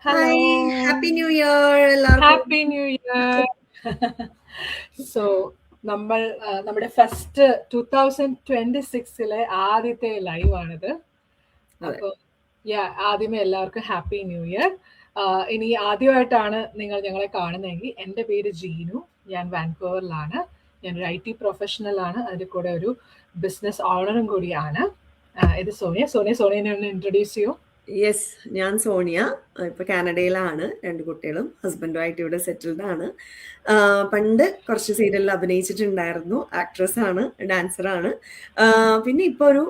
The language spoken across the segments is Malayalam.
Hello. Hi, happy new year എല്ലാവർക്കും. Happy new year. സോ നമ്മൾ നമ്മുടെ ഫസ്റ്റ് 2026 ആദ്യത്തെ ലൈവ് ആണിത്. അതെ. അപ്പോൾ ആദ്യമേ എല്ലാവർക്കും ഹാപ്പി ന്യൂ ഇയർ. ഇനി ആദ്യമായിട്ടാണ് നിങ്ങൾ ഞങ്ങളെ കാണുന്നതെങ്കിൽ എൻ്റെ പേര് ജീനു. ഞാൻ വാൻകൂവറിലാണ്. ഞാനൊരു IT പ്രൊഫഷണൽ ആണ്. അതിൻ്റെ കൂടെ ഒരു ബിസിനസ് ഓണറും കൂടിയാണ്. ഇത് സോണിയനെ ഒന്ന് ഇൻട്രൊഡ്യൂസ് ചെയ്യൂ. യെസ്, ഞാൻ സോണിയ. ഇപ്പൊ കാനഡയിലാണ്. 2 കുട്ടികളും ഹസ്ബൻഡുമായിട്ട് ഇവിടെ സെറ്റിൽഡ് ആണ്. പണ്ട് കുറച്ച് സീരിയലിൽ അഭിനയിച്ചിട്ടുണ്ടായിരുന്നു. ആക്ട്രസ് ആണ്, ഡാൻസർ ആണ്. പിന്നെ ഇപ്പൊ ഒരു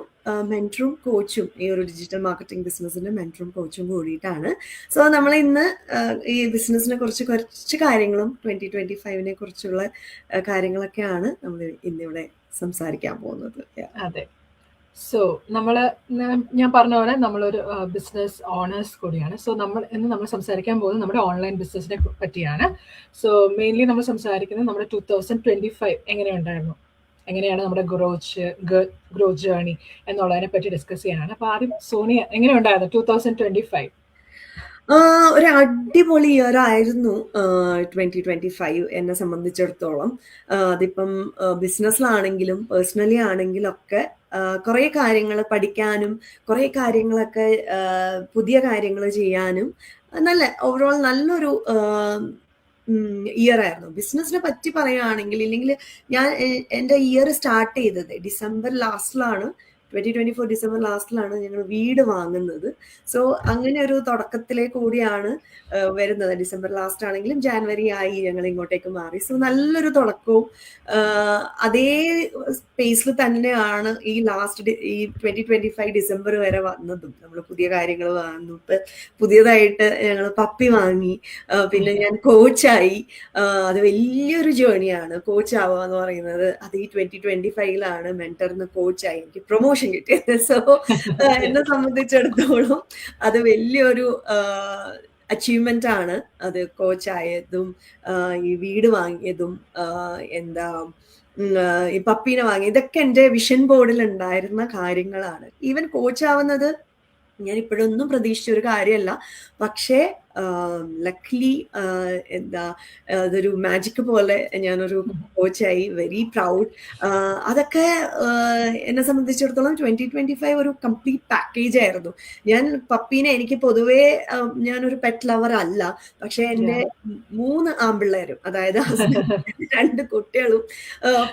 മെന്ററും കോച്ചും, ഈ ഒരു ഡിജിറ്റൽ മാർക്കറ്റിംഗ് ബിസിനസിന്റെ മെന്ററും കോച്ചും കൂടിയിട്ടാണ്. സോ നമ്മൾ ഇന്ന് ഈ ബിസിനസിനെ കുറിച്ച് കുറച്ച് കാര്യങ്ങളും 2025 കുറിച്ചുള്ള കാര്യങ്ങളൊക്കെയാണ് നമ്മൾ ഇന്നിവിടെ സംസാരിക്കാൻ പോകുന്നത്. അതെ. സോ ഞാൻ പറഞ്ഞ പോലെ നമ്മളൊരു ബിസിനസ് ഓണേഴ്സ് കൂടിയാണ്. സോ ഇന്ന് നമ്മൾ സംസാരിക്കാൻ പോകുന്നത് നമ്മുടെ ഓൺലൈൻ ബിസിനസിനെ പറ്റിയാണ്. സോ മെയിൻലി നമ്മൾ സംസാരിക്കുന്നത് നമ്മുടെ 2025 എങ്ങനെയുണ്ടായിരുന്നു, എങ്ങനെയാണ് നമ്മുടെ ഗ്രോ ജേർണി എന്നുള്ളതിനെ പറ്റി ഡിസ്കസ് ചെയ്യാനാണ്. അപ്പൊ ആദ്യം സോണിയ, എങ്ങനെയുണ്ടായിരുന്നു 2025? ഒരു അടിപൊളി ഇയർ ആയിരുന്നു 2025 എന്നെ സംബന്ധിച്ചിടത്തോളം. അതിപ്പം ബിസിനസ്സിലാണെങ്കിലും പേഴ്സണലി ആണെങ്കിലും ഒക്കെ കുറേ കാര്യങ്ങൾ പഠിക്കാനും കുറേ കാര്യങ്ങളൊക്കെ പുതിയ കാര്യങ്ങൾ ചെയ്യാനും ഓവറോൾ നല്ലൊരു ഇയർ ആയിരുന്നു. ബിസിനസിനെ പറ്റി പറയുകയാണെങ്കിൽ, ഇല്ലെങ്കിൽ ഞാൻ എൻ്റെ ഇയർ സ്റ്റാർട്ട് ചെയ്തത് ഡിസംബർ ലാസ്റ്റിലാണ്. 2024 ഡിസംബർ ലാസ്റ്റിലാണ് ഞങ്ങൾ വീട് വാങ്ങുന്നത്. സോ അങ്ങനെ ഒരു തുടക്കത്തിലെ കൂടിയാണ് വരുന്നത്. ഡിസംബർ ലാസ്റ്റ് ആണെങ്കിലും ജാനുവരി ആയി ഞങ്ങൾ ഇങ്ങോട്ടേക്ക് മാറി. സോ നല്ലൊരു തുടക്കവും അതേ സ്പേസിൽ തന്നെയാണ് ഈ ഈ 2025 ഡിസംബർ വരെ വന്നതും. നമ്മൾ പുതിയ കാര്യങ്ങൾ വാങ്ങുന്നു. ഇപ്പൊ പുതിയതായിട്ട് ഞങ്ങൾ പപ്പി വാങ്ങി. പിന്നെ ഞാൻ കോച്ചായി. അത് വലിയൊരു ജേണിയാണ് കോച്ച് ആവുക എന്ന് പറയുന്നത്. അത് ഈ 2025 മെന്ററിന് കോച്ചായി എനിക്ക് പ്രൊമോഷൻ കിട്ടിയത്. സോ എന്നെ സംബന്ധിച്ചിടത്തോളം അത് വലിയൊരു അച്ചീവ്മെന്റ് ആണ്. അത് കോച്ചായതും ഈ വീട് വാങ്ങിയതും ഈ പപ്പീനെ വാങ്ങി, ഇതൊക്കെ എൻ്റെ വിഷൻ ബോർഡിൽ ഉണ്ടായിരുന്ന കാര്യങ്ങളാണ്. ഈവൻ കോച്ചാവുന്നത് ഞാൻ ഇപ്പോഴൊന്നും പ്രതീക്ഷിച്ച ഒരു കാര്യമല്ല. പക്ഷേ ലക്ലി അതൊരു മാജിക് പോലെ ഞാനൊരു കോച്ചായി. Very proud. അതൊക്കെ എന്നെ സംബന്ധിച്ചിടത്തോളം 2025 ഒരു കംപ്ലീറ്റ് പാക്കേജ് ആയിരുന്നു. ഞാൻ പപ്പീനെ, എനിക്ക് പൊതുവേ ഞാനൊരു പെറ്റ് ലവർ അല്ല. പക്ഷെ എൻ്റെ 3 ആൺപിള്ളേരും, അതായത് ഹസ്ബൻഡ് 2 കുട്ടികളും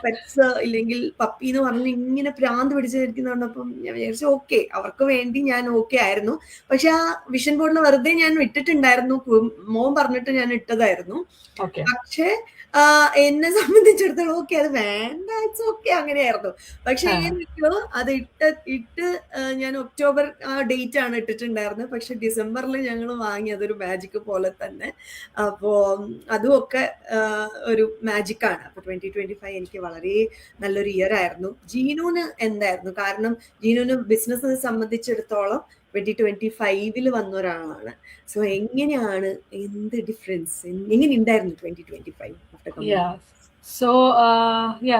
പെറ്റ്സ് ഇല്ലെങ്കിൽ പപ്പി എന്ന് പറഞ്ഞ് ഇങ്ങനെ പ്രാന്ത് പിടിച്ചിരിക്കുന്നതുകൊണ്ടപ്പം ഞാൻ വിചാരിച്ചു ഓക്കെ, അവർക്ക് വേണ്ടി ഞാൻ ഓക്കെ ആയിരുന്നു. പക്ഷെ ആ വിഷൻ ബോർഡിൽ വെറുതെ ഞാൻ ഇട്ടിട്ടുണ്ടായിരുന്നു. മോൻ പറഞ്ഞിട്ട് ഞാൻ ഇട്ടതായിരുന്നു. പക്ഷെ എന്നെ സംബന്ധിച്ചിടത്തോളം ഓക്കെ, അത് വേണ്ട, ഇറ്റ്സ് ഓക്കെ, അങ്ങനെയായിരുന്നു. പക്ഷെ എങ്ങനെയോ അത് ഇട്ട് ഞാൻ ഒക്ടോബർ ഡേറ്റ് ആണ് ഇട്ടിട്ടുണ്ടായിരുന്നത്. പക്ഷെ ഡിസംബറിൽ ഞങ്ങൾ വാങ്ങി. അതൊരു മാജിക് പോലെ തന്നെ. അപ്പോ അതും ഒക്കെ ഒരു മാജിക്കാണ്. അപ്പൊ 2025 എനിക്ക് വളരെ നല്ലൊരു ഇയർ ആയിരുന്നു. ജീനുവിന് എന്തായിരുന്നു? കാരണം ജീനുവിന് ബിസിനസ് സംബന്ധിച്ചിടത്തോളം 2025 വന്ന ഒരാളാണ്. സോ എങ്ങനെയാണ്, എന്ത് ഡിഫറൻസ്, എങ്ങനെ ഉണ്ടായിരുന്നു 2025? സോ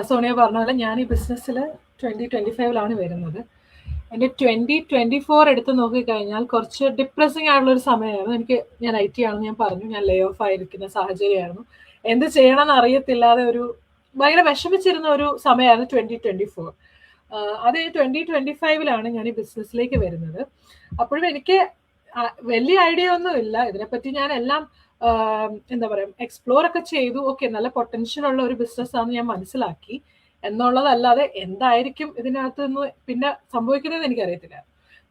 സോണിയ പറഞ്ഞ പോലെ ഞാൻ ഈ ബിസിനസ്സിൽ 2025 വരുന്നത്. എൻ്റെ 2024 എടുത്ത് നോക്കിക്കഴിഞ്ഞാൽ കുറച്ച് ഡിപ്രസിങ് ആയിട്ടുള്ള ഒരു സമയമായിരുന്നു. ഞാൻ IT ആണെന്ന് ഞാൻ പറഞ്ഞു. ഞാൻ ലേ ഓഫ് ആയിരിക്കുന്ന സാഹചര്യമായിരുന്നു. എന്ത് ചെയ്യണമെന്ന് അറിയത്തില്ലാതെ ഭയങ്കര വിഷമിച്ചിരുന്ന ഒരു സമയമായിരുന്നു 2024. അത് 2025 ഞാൻ ഈ ബിസിനസ്സിലേക്ക് വരുന്നത്. അപ്പോഴും എനിക്ക് വലിയ ഐഡിയ ഒന്നും ഇല്ല ഇതിനെപ്പറ്റി. ഞാൻ എല്ലാം എന്താ പറയാ, എക്സ്പ്ലോർ ഒക്കെ ചെയ്തു. ഓക്കെ, നല്ല പൊട്ടൻഷ്യൽ ഉള്ള ഒരു ബിസിനസ് ആണെന്ന് ഞാൻ മനസ്സിലാക്കി. എന്നുള്ളതല്ലാതെ എന്തായിരിക്കും ഇതിനകത്ത് നിന്ന് പിന്നെ സംഭവിക്കുന്നത് എനിക്കറിയത്തില്ല.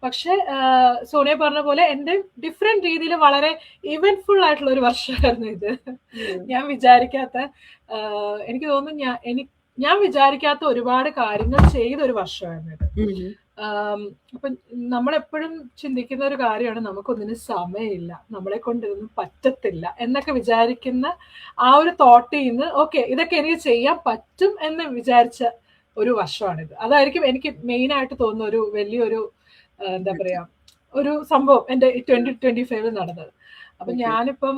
പക്ഷെ സോണിയ പറഞ്ഞ പോലെ എൻ്റെ ഡിഫറെന്റ് രീതിയിൽ വളരെ ഇവന്റ്ഫുൾ ആയിട്ടുള്ള ഒരു വർഷമായിരുന്നു ഇത്. ഞാൻ വിചാരിക്കാത്ത, എനിക്ക് തോന്നുന്നു ഞാൻ വിചാരിക്കാത്ത ഒരുപാട് കാര്യങ്ങൾ ചെയ്ത ഒരു വർഷമായിരുന്നു ഇത്. അപ്പൊ നമ്മളെപ്പോഴും ചിന്തിക്കുന്ന ഒരു കാര്യമാണ്, നമുക്കൊന്നിനും സമയമില്ല, നമ്മളെ കൊണ്ട് ഇതൊന്നും പറ്റത്തില്ല എന്നൊക്കെ വിചാരിക്കുന്ന ആ ഒരു തോട്ടിൽ നിന്ന് ഓക്കെ, ഇതൊക്കെ എനിക്ക് ചെയ്യാൻ പറ്റും എന്ന് വിചാരിച്ച ഒരു വർഷമാണിത്. അതായിരിക്കും എനിക്ക് മെയിൻ ആയിട്ട് തോന്നുന്ന ഒരു വലിയൊരു എന്താ പറയാ ഒരു സംഭവം എൻ്റെ 2025 നടന്നത്. അപ്പൊ ഞാനിപ്പം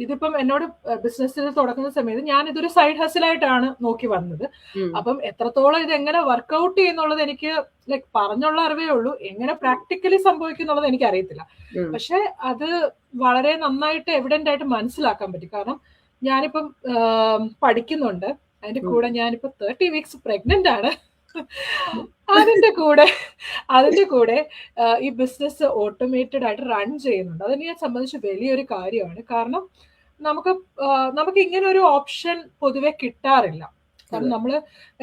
ഇതിപ്പം എന്നോട് ബിസിനസ്സിൽ തുടങ്ങുന്ന സമയത്ത് ഞാൻ ഇതൊരു സൈഡ് ഹസിലായിട്ടാണ് നോക്കി വന്നത്. അപ്പം എത്രത്തോളം ഇത് എങ്ങനെ വർക്ക്ഔട്ട് ചെയ്യുന്നുള്ളത് എനിക്ക് ലൈക്ക് പറഞ്ഞുള്ള അറിവേ ഉള്ളൂ. എങ്ങനെ പ്രാക്ടിക്കലി സംഭവിക്കുന്നുള്ളത് എനിക്ക് അറിയത്തില്ല. പക്ഷെ അത് വളരെ നന്നായിട്ട് എവിഡന്റ് ആയിട്ട് മനസ്സിലാക്കാൻ പറ്റി. കാരണം ഞാനിപ്പം പഠിക്കുന്നുണ്ട്, അതിന്റെ കൂടെ ഞാനിപ്പോ 30 വീക്സ് പ്രഗ്നന്റ് ആണ്. അതിന്റെ കൂടെ ഈ ബിസിനസ് ഓട്ടോമേറ്റഡ് ആയിട്ട് റൺ ചെയ്യുന്നുണ്ട്. അതിനെ സംബന്ധിച്ച് വലിയൊരു കാര്യമാണ്. കാരണം നമുക്ക് ഇങ്ങനെ ഒരു ഓപ്ഷൻ പൊതുവെ കിട്ടാറില്ല. കാരണം നമ്മൾ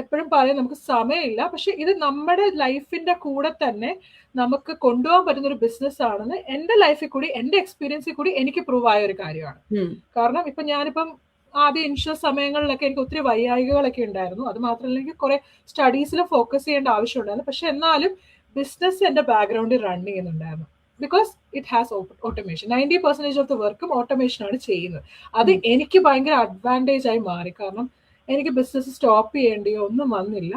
എപ്പോഴും പറയും നമുക്ക് സമയമില്ല, പക്ഷെ ഇത് നമ്മുടെ ലൈഫിന്റെ കൂടെ തന്നെ നമുക്ക് കൊണ്ടുപോകാൻ പറ്റുന്ന ഒരു ബിസിനസ് ആണെന്ന് എന്റെ ലൈഫിൽ കൂടി, എന്റെ എക്സ്പീരിയൻസിൽ കൂടി എനിക്ക് പ്രൂവ് ആയ ഒരു കാര്യമാണ്. കാരണം ഇപ്പൊ ഞാനിപ്പം ആദ്യം ഇൻഷുറൻസ് സമയങ്ങളിലൊക്കെ എനിക്ക് ഒത്തിരി വൈയായികകളൊക്കെ ഉണ്ടായിരുന്നു. അത് മാത്രമല്ല എനിക്ക് കുറെ സ്റ്റഡീസിൽ ഫോക്കസ് ചെയ്യേണ്ട ആവശ്യമുണ്ടായിരുന്നു. പക്ഷെ എന്നാലും ബിസിനസ് എന്റെ ബാക്ക്ഗ്രൗണ്ടിൽ റൺ ചെയ്യുന്നുണ്ടായിരുന്നു. Because it has automation. 90% of the വർക്കും ഓട്ടോമേഷൻ ആണ് ചെയ്യുന്നത്. അത് എനിക്ക് ഭയങ്കര അഡ്വാൻറ്റേജ് ആയി മാറി. കാരണം എനിക്ക് ബിസിനസ് സ്റ്റോപ്പ് ചെയ്യേണ്ടിയോ ഒന്നും വന്നില്ല.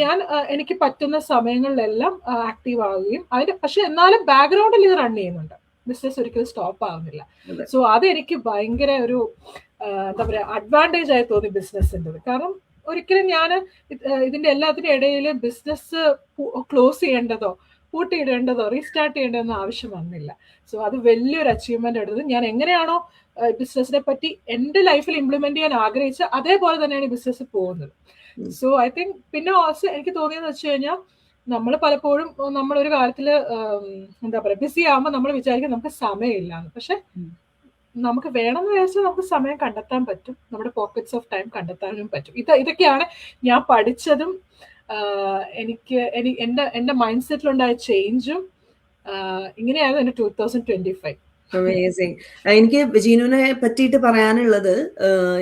ഞാൻ എനിക്ക് പറ്റുന്ന സമയങ്ങളിലെല്ലാം ആക്റ്റീവ് ആവുകയും പക്ഷെ എന്നാലും ബാക്ക്ഗ്രൗണ്ടിൽ ഇത് റൺ ചെയ്യുന്നുണ്ട്. ബിസിനസ് ഒരിക്കലും സ്റ്റോപ്പ് ആവുന്നില്ല. സോ അതെനിക്ക് ഭയങ്കര ഒരു എന്താ പറയാ അഡ്വാൻറ്റേജ് ആയി തോന്നി ബിസിനസ്സിൻ്റെ. കാരണം ഒരിക്കലും ഞാൻ ഇതിന്റെ എല്ലാത്തിനും ഇടയിൽ ബിസിനസ് ക്ലോസ് ചെയ്യേണ്ടതോ പൂട്ടിയിടേണ്ടതോ റീസ്റ്റാർട്ട് ചെയ്യേണ്ടതെന്നോ ആവശ്യം വന്നില്ല. സോ അത് വലിയൊരു അച്ചീവ്മെന്റ് എടുത്തത്. ഞാൻ എങ്ങനെയാണോ ബിസിനസിനെ പറ്റി എന്റെ ലൈഫിൽ ഇംപ്ലിമെന്റ് ചെയ്യാൻ ആഗ്രഹിച്ച അതേപോലെ തന്നെയാണ് ഈ ബിസിനസ് പോകുന്നത്. സോ ഐ തിങ്ക് പിന്നെ ഓൾസോ എനിക്ക് തോന്നിയെന്ന് വെച്ച് കഴിഞ്ഞാൽ നമ്മൾ പലപ്പോഴും നമ്മളൊരു കാര്യത്തില് എന്താ പറയാ ബിസി ആകുമ്പോൾ നമ്മൾ വിചാരിക്കും നമുക്ക് സമയമില്ലാന്ന്. പക്ഷെ നമുക്ക് വേണമെന്ന് വിചാരിച്ചാൽ നമുക്ക് സമയം കണ്ടെത്താൻ പറ്റും. നമ്മുടെ പോക്കറ്റ്സ് ഓഫ് ടൈം കണ്ടെത്താനും പറ്റും. ഇതൊക്കെയാണ് ഞാൻ പഠിച്ചതും എനിക്ക് എന്റെ മൈൻഡ് സെറ്റിലുണ്ടായ ചേഞ്ചും. ഇങ്ങനെയായിരുന്നു എന്റെ 2025. അമേസിങ്. എനിക്ക് ജീനുവിനെ പറ്റിയിട്ട് പറയാനുള്ളത്,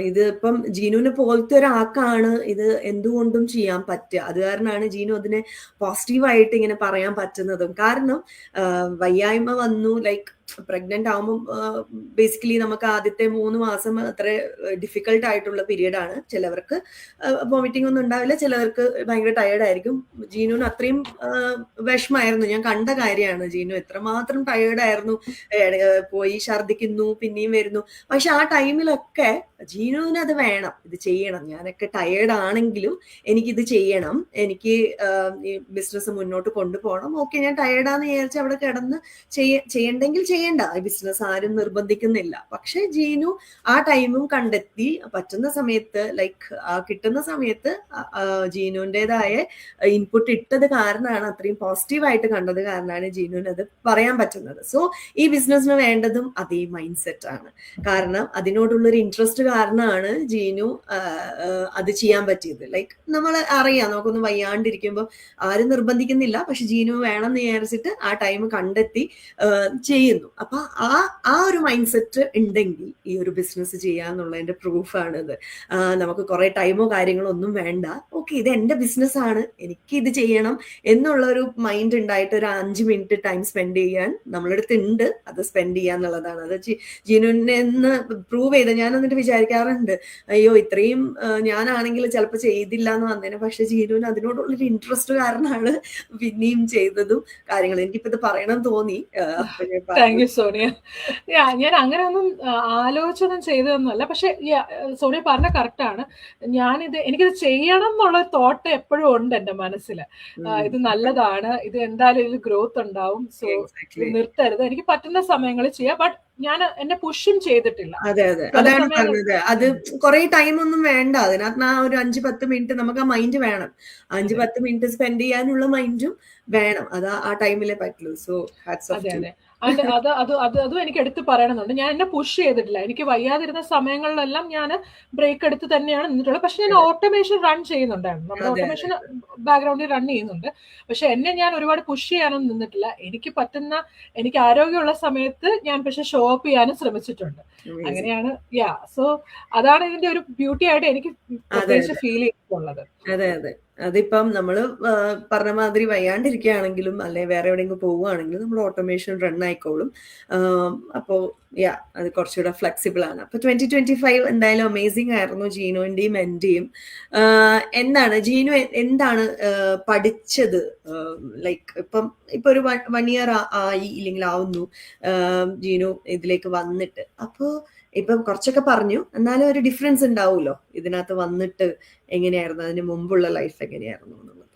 ഇത് ഇപ്പം ജീനുവിനെ പോലത്തെ ഒരാൾക്കാണ് ഇത് എന്തുകൊണ്ടും ചെയ്യാൻ പറ്റുക. അത് കാരണമാണ് ജീനു അതിനെ പോസിറ്റീവായിട്ട് ഇങ്ങനെ പറയാൻ പറ്റുന്നതും. കാരണം വയ്യായ്മ വന്നു, ലൈക്ക് പ്രഗ്നന്റ് ആവുമ്പോൾ ബേസിക്കലി നമുക്ക് ആദ്യത്തെ 3 മാസം അത്ര ഡിഫിക്കൽട്ട് ആയിട്ടുള്ള പീരീഡ് ആണ്. ചിലവർക്ക് വോമിറ്റിംഗ് ഒന്നും ഉണ്ടാവില്ല, ചിലവർക്ക് ഭയങ്കര ടയേർഡ് ആയിരിക്കും. ജീനുവിന് അത്രയും വിഷമായിരുന്നു. ഞാൻ കണ്ട കാര്യമാണ്. ജീനു എത്രമാത്രം ടയേർഡ് ആയിരുന്നു, പോയി ഛർദിക്കുന്നു, പിന്നെയും വരുന്നു. പക്ഷെ ആ ടൈമിലൊക്കെ ജീനുവിന് അത് വേണം, ഇത് ചെയ്യണം. ഞാനൊക്കെ ടയേർഡ് ആണെങ്കിലും എനിക്കിത് ചെയ്യണം, എനിക്ക് ഈ ബിസിനസ് മുന്നോട്ട് കൊണ്ടുപോകണം. ഓക്കെ, ഞാൻ ടയേർഡാന്ന് വിചാരിച്ച് അവിടെ കിടന്ന് ചെയ്യണ്ടെങ്കിൽ ചെയ്യണ്ട, ബിസിനസ് ആരും നിർബന്ധിക്കുന്നില്ല. പക്ഷെ ജീനു ആ ടൈമും കണ്ടെത്തി പറ്റുന്ന സമയത്ത്, ലൈക്ക് കിട്ടുന്ന സമയത്ത് ജീനുവിൻ്റെതായ ഇൻപുട്ട് ഇട്ടത് കാരണമാണ്, അത്രയും പോസിറ്റീവായിട്ട് കണ്ടത് കാരണമാണ് ജീനുവിന് അത് പറയാൻ പറ്റുന്നത്. സോ ഈ ബിസിനസ്സിന് വേണ്ടതും അതേ മൈൻഡ് സെറ്റ് ആണ്. കാരണം അതിനോടുള്ളൊരു ഇൻട്രസ്റ്റ് കാരണമാണ് ജീനു അത് ചെയ്യാൻ പറ്റിയത്. ലൈക്ക് നമ്മൾ അറിയാം, നമുക്കൊന്നും വയ്യാണ്ടിരിക്കുമ്പോൾ ആരും നിർബന്ധിക്കുന്നില്ല, പക്ഷെ ജീനു വേണം എന്ന് വിചാരിച്ചിട്ട് ആ ടൈം കണ്ടെത്തി ചെയ്യുന്നു. അപ്പൊ ആ ഒരു മൈൻഡ് സെറ്റ് ഉണ്ടെങ്കിൽ ഈ ഒരു ബിസിനസ് ചെയ്യാന്നുള്ളതിന്റെ പ്രൂഫാണിത്. നമുക്ക് കുറെ ടൈമോ കാര്യങ്ങളോ ഒന്നും വേണ്ട. ഓക്കെ, ഇത് എന്റെ ബിസിനസ് ആണ്, എനിക്ക് ഇത് ചെയ്യണം എന്നുള്ള ഒരു മൈൻഡ് ഉണ്ടായിട്ട് ഒരു 5 മിനിറ്റ് ടൈം സ്പെൻഡ് ചെയ്യാൻ നമ്മളടുത്ത് ഉണ്ട്. അത് സ്പെൻഡ് ചെയ്യാന്നുള്ളതാണ്. അത് ജീനുവിനെ പ്രൂവ് ചെയ്ത് ഞാൻ എന്നിട്ട് വിചാരിക്കാറുണ്ട്, അയ്യോ ഇത്രയും ഞാനാണെങ്കിൽ ചിലപ്പോൾ ചെയ്തില്ല എന്ന് വന്നേനെ, പക്ഷെ ജീനുവിന് അതിനോടുള്ളൊരു ഇൻട്രസ്റ്റ് കാരണമാണ് പിന്നെയും ചെയ്തതും കാര്യങ്ങളും. എനിക്കിപ്പോ ഇത് പറയണം തോന്നി. Thank you Sonia. ഞാൻ അങ്ങനെ ഒന്നും ആലോചിച്ചൊന്നും ചെയ്തതൊന്നുമല്ല. പക്ഷെ സോണിയ പറഞ്ഞ കറക്റ്റാണ്. എനിക്കിത് ചെയ്യണം എന്നുള്ള തോട്ട് എപ്പോഴും ഉണ്ട് എന്റെ മനസ്സിൽ. ഇത് നല്ലതാണ്, ഇത് എന്തായാലും ഇതിൽ ഗ്രോത്ത് ഉണ്ടാവും, സോ നിർത്തരുത്, എനിക്ക് പറ്റുന്ന സമയങ്ങളിൽ ചെയ്യാം. ബട്ട് ഞാൻ എന്നെ പുഷും ചെയ്തിട്ടില്ല. അതെ അതെ, അതാണ് പറഞ്ഞത്. അത് കുറെ ടൈം ഒന്നും വേണ്ട അതിനകത്ത്. ആ ഒരു 5-10 മിനിറ്റ് നമുക്ക് ആ മൈൻഡ് വേണം. 5-10 മിനിറ്റ് സ്പെൻഡ് ചെയ്യാനുള്ള മൈൻഡും വേണം. അത് ആ ടൈമിലേ പറ്റുള്ളൂ. സോ അതെ അതെ, അതും എനിക്ക് എടുത്ത് പറയണമെന്നുണ്ട്. ഞാൻ എന്നെ പുഷ് ചെയ്തിട്ടില്ല. എനിക്ക് വയ്യാതിരുന്ന സമയങ്ങളിലെല്ലാം ഞാൻ ബ്രേക്ക് എടുത്ത് തന്നെയാണ് നിന്നിട്ടുള്ളത്. പക്ഷെ ഞാൻ ഓട്ടോമേഷൻ റൺ ചെയ്യുന്നുണ്ടായിരുന്നു. നമ്മുടെ ഓട്ടോമേഷൻ ബാക്ക്ഗ്രൗണ്ടിൽ റൺ ചെയ്യുന്നുണ്ട്. പക്ഷെ എന്നെ ഞാൻ ഒരുപാട് പുഷ് ചെയ്യാനൊന്നും നിന്നിട്ടില്ല. എനിക്ക് ആരോഗ്യമുള്ള സമയത്ത് ഞാൻ പക്ഷെ ഷോ അപ്പ് ചെയ്യാനും ശ്രമിച്ചിട്ടുണ്ട്. അങ്ങനെയാണ്. സോ അതാണ് ഇതിന്റെ ഒരു ബ്യൂട്ടി ആയിട്ട് എനിക്ക് പ്രത്യേകിച്ച് ഫീൽ ചെയ്തിട്ടുള്ളത്. അതെ അതെ, അതിപ്പം നമ്മള് പറഞ്ഞ മാതിരി വയ്യാണ്ടിരിക്കുകയാണെങ്കിലും അല്ലെ വേറെ എവിടെയെങ്കിലും പോവുകയാണെങ്കിലും നമ്മുടെ ഓട്ടോമേഷൻ റൺ ആയിക്കോളും. അപ്പോ അത് കുറച്ചുകൂടെ ഫ്ലെക്സിബിൾ ആണ്. അപ്പൊ 2025 എന്തായാലും അമേസിംഗ് ആയിരുന്നു ജീനുവിന്റെയും എന്റെയും. ജീനു എന്താണ് പഠിച്ചത്? ലൈക്ക് ഇപ്പൊ ഒരു 1 ഇയർ ആയി, ഇല്ലെങ്കിൽ ആവുന്നു ജീനു ഇതിലേക്ക് വന്നിട്ട്. അപ്പോ ഇപ്പം കുറച്ചൊക്കെ പറഞ്ഞു, എന്നാലും ഒരു ഡിഫറൻസ് ഉണ്ടാവുമല്ലോ ഇതിനകത്ത് വന്നിട്ട് എങ്ങനെയായിരുന്നു, അതിന് മുമ്പുള്ള ലൈഫ് എങ്ങനെയായിരുന്നു എന്നുള്ളത്.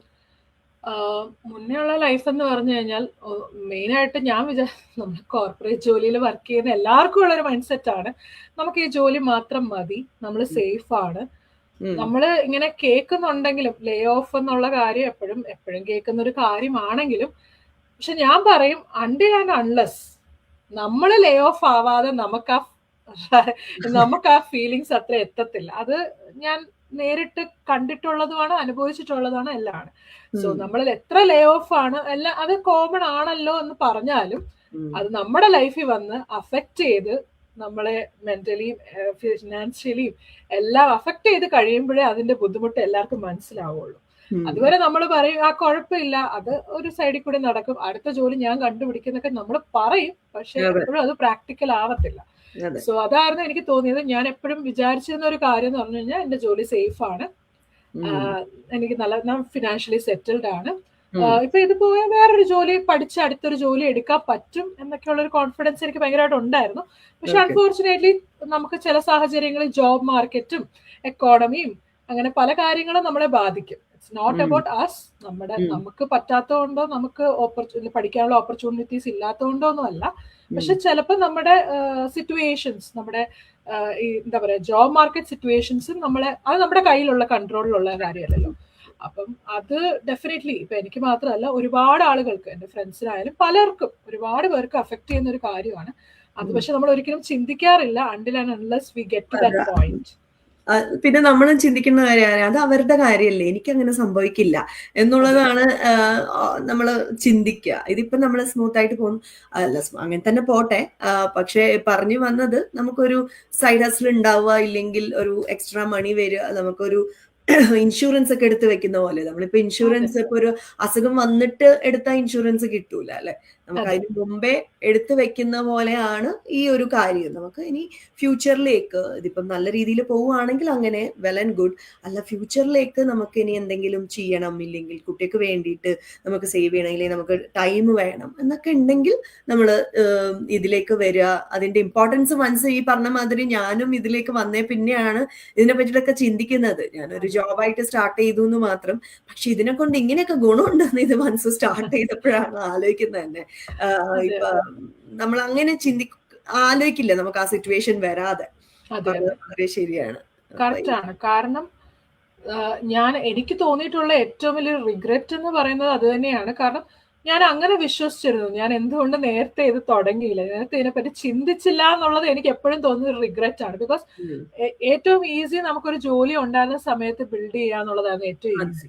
മുന്നേ ഉള്ള ലൈഫ് എന്ന് പറഞ്ഞു കഴിഞ്ഞാൽ മെയിനായിട്ട് ഞാൻ നമ്മൾ കോർപ്പറേറ്റ് ജോലിയിൽ വർക്ക് ചെയ്യുന്ന എല്ലാവർക്കും ഉള്ളൊരു മൈൻഡ് സെറ്റ് ആണ്, നമുക്ക് ഈ ജോലി മാത്രം മതി, നമ്മൾ സേഫ് ആണ്. നമ്മൾ ഇങ്ങനെ കേൾക്കുന്നുണ്ടെങ്കിലും ലേ ഓഫ് എന്നുള്ള കാര്യം എപ്പോഴും എപ്പോഴും കേൾക്കുന്ന ഒരു കാര്യമാണെങ്കിലും, പക്ഷെ ഞാൻ പറയും അൺടിൽ ആൻഡ് അൺലെസ് നമ്മൾ ലേ ഓഫ് ആവാതെ നമുക്ക് ആ ഫീലിങ്സ് അത്ര എത്തത്തില്ല. അത് ഞാൻ നേരിട്ട് കണ്ടിട്ടുള്ളതുമാണ്, അനുഭവിച്ചിട്ടുള്ളതാണ്, എല്ലാമാണ്. സോ നമ്മളിൽ എത്ര ലേ ഓഫ് ആണ് എല്ലാം അത് കോമൺ ആണല്ലോ എന്ന് പറഞ്ഞാലും അത് നമ്മുടെ ലൈഫിൽ വന്ന് അഫക്റ്റ് ചെയ്ത് നമ്മളെ മെന്റലിയും ഫിനാൻഷ്യലിയും എല്ലാം അഫക്റ്റ് ചെയ്ത് കഴിയുമ്പോഴേ അതിന്റെ ബുദ്ധിമുട്ട് എല്ലാവർക്കും മനസ്സിലാവുള്ളൂ. അതുവരെ നമ്മൾ പറയും ആ കുഴപ്പമില്ല, അത് ഒരു സൈഡിൽ കൂടി നടക്കും, അടുത്ത ജോലി ഞാൻ കണ്ടുപിടിക്കുന്നൊക്കെ നമ്മൾ പറയും, പക്ഷെ എപ്പോഴും അത് പ്രാക്ടിക്കൽ ആവത്തില്ല. സോ അതായിരുന്നു എനിക്ക് തോന്നിയത്. ഞാൻ എപ്പോഴും വിചാരിച്ചിരുന്ന ഒരു കാര്യം എന്ന് പറഞ്ഞു കഴിഞ്ഞാൽ എന്റെ ജോലി സേഫ് ആണ്, എനിക്ക് ഞാൻ ഫിനാൻഷ്യലി സെറ്റിൽഡ് ആണ്, ഇപ്പൊ ഇത് പോയ വേറൊരു ജോലി പഠിച്ച് അടുത്തൊരു ജോലി എടുക്കാൻ പറ്റും എന്നൊക്കെയുള്ള ഒരു കോൺഫിഡൻസ് എനിക്ക് ഭയങ്കരമായിട്ട് ഉണ്ടായിരുന്നു. പക്ഷെ അൺഫോർച്ചുനേറ്റ്ലി നമുക്ക് ചില സാഹചര്യങ്ങളിൽ ജോബ് മാർക്കറ്റും എക്കോണമിയും അങ്ങനെ പല കാര്യങ്ങളും നമ്മളെ ബാധിക്കും. ഇറ്റ്സ് നോട്ട് അബൌട്ട് അസ്, നമുക്ക് പറ്റാത്തതുകൊണ്ടോ നമുക്ക് പഠിക്കാനുള്ള ഓപ്പർച്യൂണിറ്റീസ് ഇല്ലാത്തതുകൊണ്ടോ ഒന്നും അല്ല, പക്ഷെ ചിലപ്പോൾ നമ്മുടെ സിറ്റുവേഷൻസ്, നമ്മുടെ ഈ എന്താ പറയാ ജോബ് മാർക്കറ്റ് സിറ്റുവേഷൻസും അത് നമ്മുടെ കയ്യിലുള്ള കൺട്രോളിലുള്ള കാര്യമല്ലല്ലോ. അപ്പം അത് ഡെഫിനറ്റ്ലി ഇപ്പൊ എനിക്ക് മാത്രമല്ല ഒരുപാട് ആളുകൾക്ക്, എന്റെ ഫ്രണ്ട്സിനായാലും പലർക്കും ഒരുപാട് പേർക്ക് അഫക്ട് ചെയ്യുന്ന ഒരു കാര്യമാണ് അത്. പക്ഷെ നമ്മൾ ഒരിക്കലും ചിന്തിക്കാറില്ല until and unless we get to that point. പിന്നെ നമ്മളും ചിന്തിക്കുന്ന കാര്യമാണ് അത് അവരുടെ കാര്യമല്ലേ, എനിക്ക് അങ്ങനെ സംഭവിക്കില്ല എന്നുള്ളതാണ് നമ്മൾ ചിന്തിക്കുക. ഇതിപ്പോ നമ്മൾ സ്മൂത്ത് ആയിട്ട് പോകുന്നു, അല്ല അങ്ങനെ തന്നെ പോട്ടെ, പക്ഷെ പറഞ്ഞു വന്നത് നമുക്കൊരു സൈഡ് ഹസിൽ ഉണ്ടാവുക, ഇല്ലെങ്കിൽ ഒരു എക്സ്ട്രാ മണി വരിക, നമുക്കൊരു ഇൻഷുറൻസ് ഒക്കെ എടുത്ത് വെക്കുന്ന പോലെ. നമ്മളിപ്പോ ഇൻഷുറൻസ് ഇപ്പൊ ഒരു അസുഖം വന്നിട്ട് എടുത്താൽ ഇൻഷുറൻസ് കിട്ടൂല അല്ലെ, നമുക്ക് അതിന് മുമ്പേ എടുത്തു വെക്കുന്ന പോലെയാണ് ഈ ഒരു കാര്യം. നമുക്ക് ഇനി ഫ്യൂച്ചറിലേക്ക് ഇതിപ്പം നല്ല രീതിയിൽ പോവുകയാണെങ്കിൽ അങ്ങനെ വെൽ ആൻഡ് ഗുഡ്, അല്ല ഫ്യൂച്ചറിലേക്ക് നമുക്ക് ഇനി എന്തെങ്കിലും ചെയ്യണം, ഇല്ലെങ്കിൽ കുട്ടിക്ക് വേണ്ടിയിട്ട് നമുക്ക് സേവ് ചെയ്യണം, ഇല്ലെങ്കിൽ നമുക്ക് ടൈം വേണം എന്നൊക്കെ ഉണ്ടെങ്കിൽ നമ്മൾ ഇതിലേക്ക് വരിക. അതിന്റെ ഇമ്പോർട്ടൻസ് മനസ്സ് ഈ പറഞ്ഞ മാതിരി ഞാനും ഇതിലേക്ക് വന്നേ പിന്നെയാണ് ഇതിനെ പറ്റിയിട്ടൊക്കെ ചിന്തിക്കുന്നത്. ഞാനൊരു ജോബായിട്ട് സ്റ്റാർട്ട് ചെയ്തു എന്ന് മാത്രം, പക്ഷെ ഇതിനെ കൊണ്ട് ഇങ്ങനെയൊക്കെ ഗുണമുണ്ടെന്ന് ഇത് മനസ്സ് സ്റ്റാർട്ട് ചെയ്തപ്പോഴാണ് ആലോചിക്കുന്നത് തന്നെ. ഇപ്പൊ നമ്മൾ അങ്ങനെ ആലോചിക്കില്ല നമുക്ക് ആ സിറ്റുവേഷൻ വരാതെ. വളരെ ശരിയാണ്, കറക്റ്റ് ആണ്. കാരണം എനിക്ക് തോന്നിയിട്ടുള്ള ഏറ്റവും വലിയ റിഗ്രറ്റ് എന്ന് പറയുന്നത് അത് തന്നെയാണ്. കാരണം ഞാൻ അങ്ങനെ വിശ്വസിച്ചിരുന്നു, ഞാൻ എന്തുകൊണ്ട് നേരത്തെ ഇത് തുടങ്ങിയില്ല, നേരത്തെ ഇതിനെപ്പറ്റി ചിന്തിച്ചില്ല എന്നുള്ളത് എനിക്ക് എപ്പോഴും തോന്നുന്ന ഒരു റിഗ്രറ്റ് ആണ്. ബിക്കോസ് ഏറ്റവും ഈസി നമുക്കൊരു ജോലി ഉണ്ടായിരുന്ന സമയത്ത് ബിൽഡ് ചെയ്യാന്നുള്ളതാണ് ഏറ്റവും ഈസി.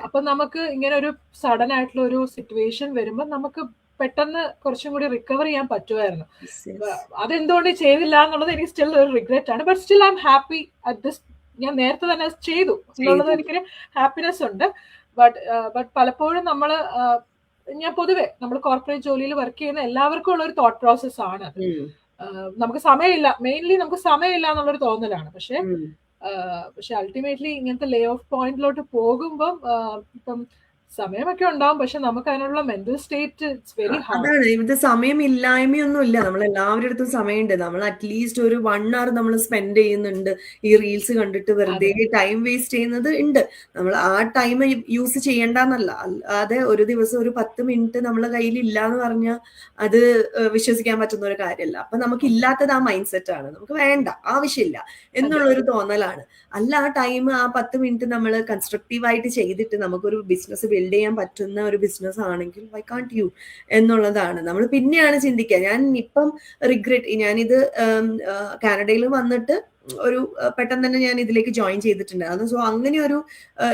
അപ്പൊ നമുക്ക് ഇങ്ങനെ ഒരു സഡൻ ആയിട്ടുള്ള ഒരു സിറ്റുവേഷൻ വരുമ്പോൾ നമുക്ക് പെട്ടെന്ന് കുറച്ചും കൂടി റിക്കവർ ചെയ്യാൻ പറ്റുമായിരുന്നു. അതെന്തുകൊണ്ട് ചെയ്തില്ല എന്നുള്ളത് എനിക്ക് സ്റ്റിൽ ഒരു റിഗ്രറ്റ് ആണ്. But still I am happy at this, ഞാൻ നേരത്തെ തന്നെ ചെയ്തു എന്നുള്ളത് എനിക്കൊരു ഹാപ്പിനെസ് ഉണ്ട്. ബട്ട് പലപ്പോഴും ഞാൻ പൊതുവെ നമ്മൾ കോർപ്പറേറ്റ് ജോലിയിൽ വർക്ക് ചെയ്യുന്ന എല്ലാവർക്കും ഉള്ള ഒരു തോട്ട് പ്രോസസ് ആണ്. നമുക്ക് സമയമില്ല, മെയിൻലി നമുക്ക് സമയമില്ല എന്നുള്ളൊരു തോന്നലാണ്. പക്ഷെ അൾട്ടിമേറ്റ്ലി ഇങ്ങനത്തെ ലേ ഓഫ് പോയിന്റിലോട്ട് പോകുമ്പം ഇപ്പം സമയമൊക്കെ ഉണ്ടാവും, പക്ഷെ നമുക്ക് അതിനുള്ള mental state it's very hard. അതാണ്, ഇവിടുത്തെ സമയമില്ലായ്മയൊന്നും ഇല്ല, നമ്മൾ എല്ലാവരുടെ അടുത്തും സമയമുണ്ട്. നമ്മൾ അറ്റ്ലീസ്റ്റ് ഒരു 1 hour നമ്മൾ സ്പെൻഡ് ചെയ്യുന്നുണ്ട്. ഈ റീൽസ് കണ്ടിട്ട് വെറുതെ ടൈം വേസ്റ്റ് ചെയ്യുന്നത് ഉണ്ട്. നമ്മൾ ആ ടൈം യൂസ് ചെയ്യണ്ടെന്നല്ല, അല്ലാതെ ഒരു ദിവസം ഒരു 10 മിനിറ്റ് നമ്മളെ കയ്യിൽ ഇല്ല എന്ന് പറഞ്ഞാൽ അത് വിശ്വസിക്കാൻ പറ്റുന്ന ഒരു കാര്യമല്ല. അപ്പൊ നമുക്ക് ഇല്ലാത്തത് ആ മൈൻഡ് സെറ്റ് ആണ്, നമുക്ക് വേണ്ട, ആവശ്യമില്ല എന്നുള്ളൊരു തോന്നലാണ്. അല്ല ആ ടൈം ആ 10 മിനിറ്റ് നമ്മൾ കൺസ്ട്രക്റ്റീവായിട്ട് ചെയ്തിട്ട് നമുക്കൊരു ബിസിനസ് ബിൽഡ് ചെയ്യാൻ പറ്റുന്ന ഒരു ബിസിനസ് ആണെങ്കിൽ വൈ കാൺട്ട് യു എന്നുള്ളതാണ് നമ്മൾ പിന്നെയാണ് ചിന്തിക്കുക. ഞാൻ ഇപ്പം റിഗ്രറ്റ്, ഞാനിത് കാനഡയിൽ വന്നിട്ട് ഒരു പെട്ടെന്ന് തന്നെ ഞാൻ ഇതിലേക്ക് ജോയിൻ ചെയ്തിട്ടുണ്ടായിരുന്നു. സോ അങ്ങനെ ഒരു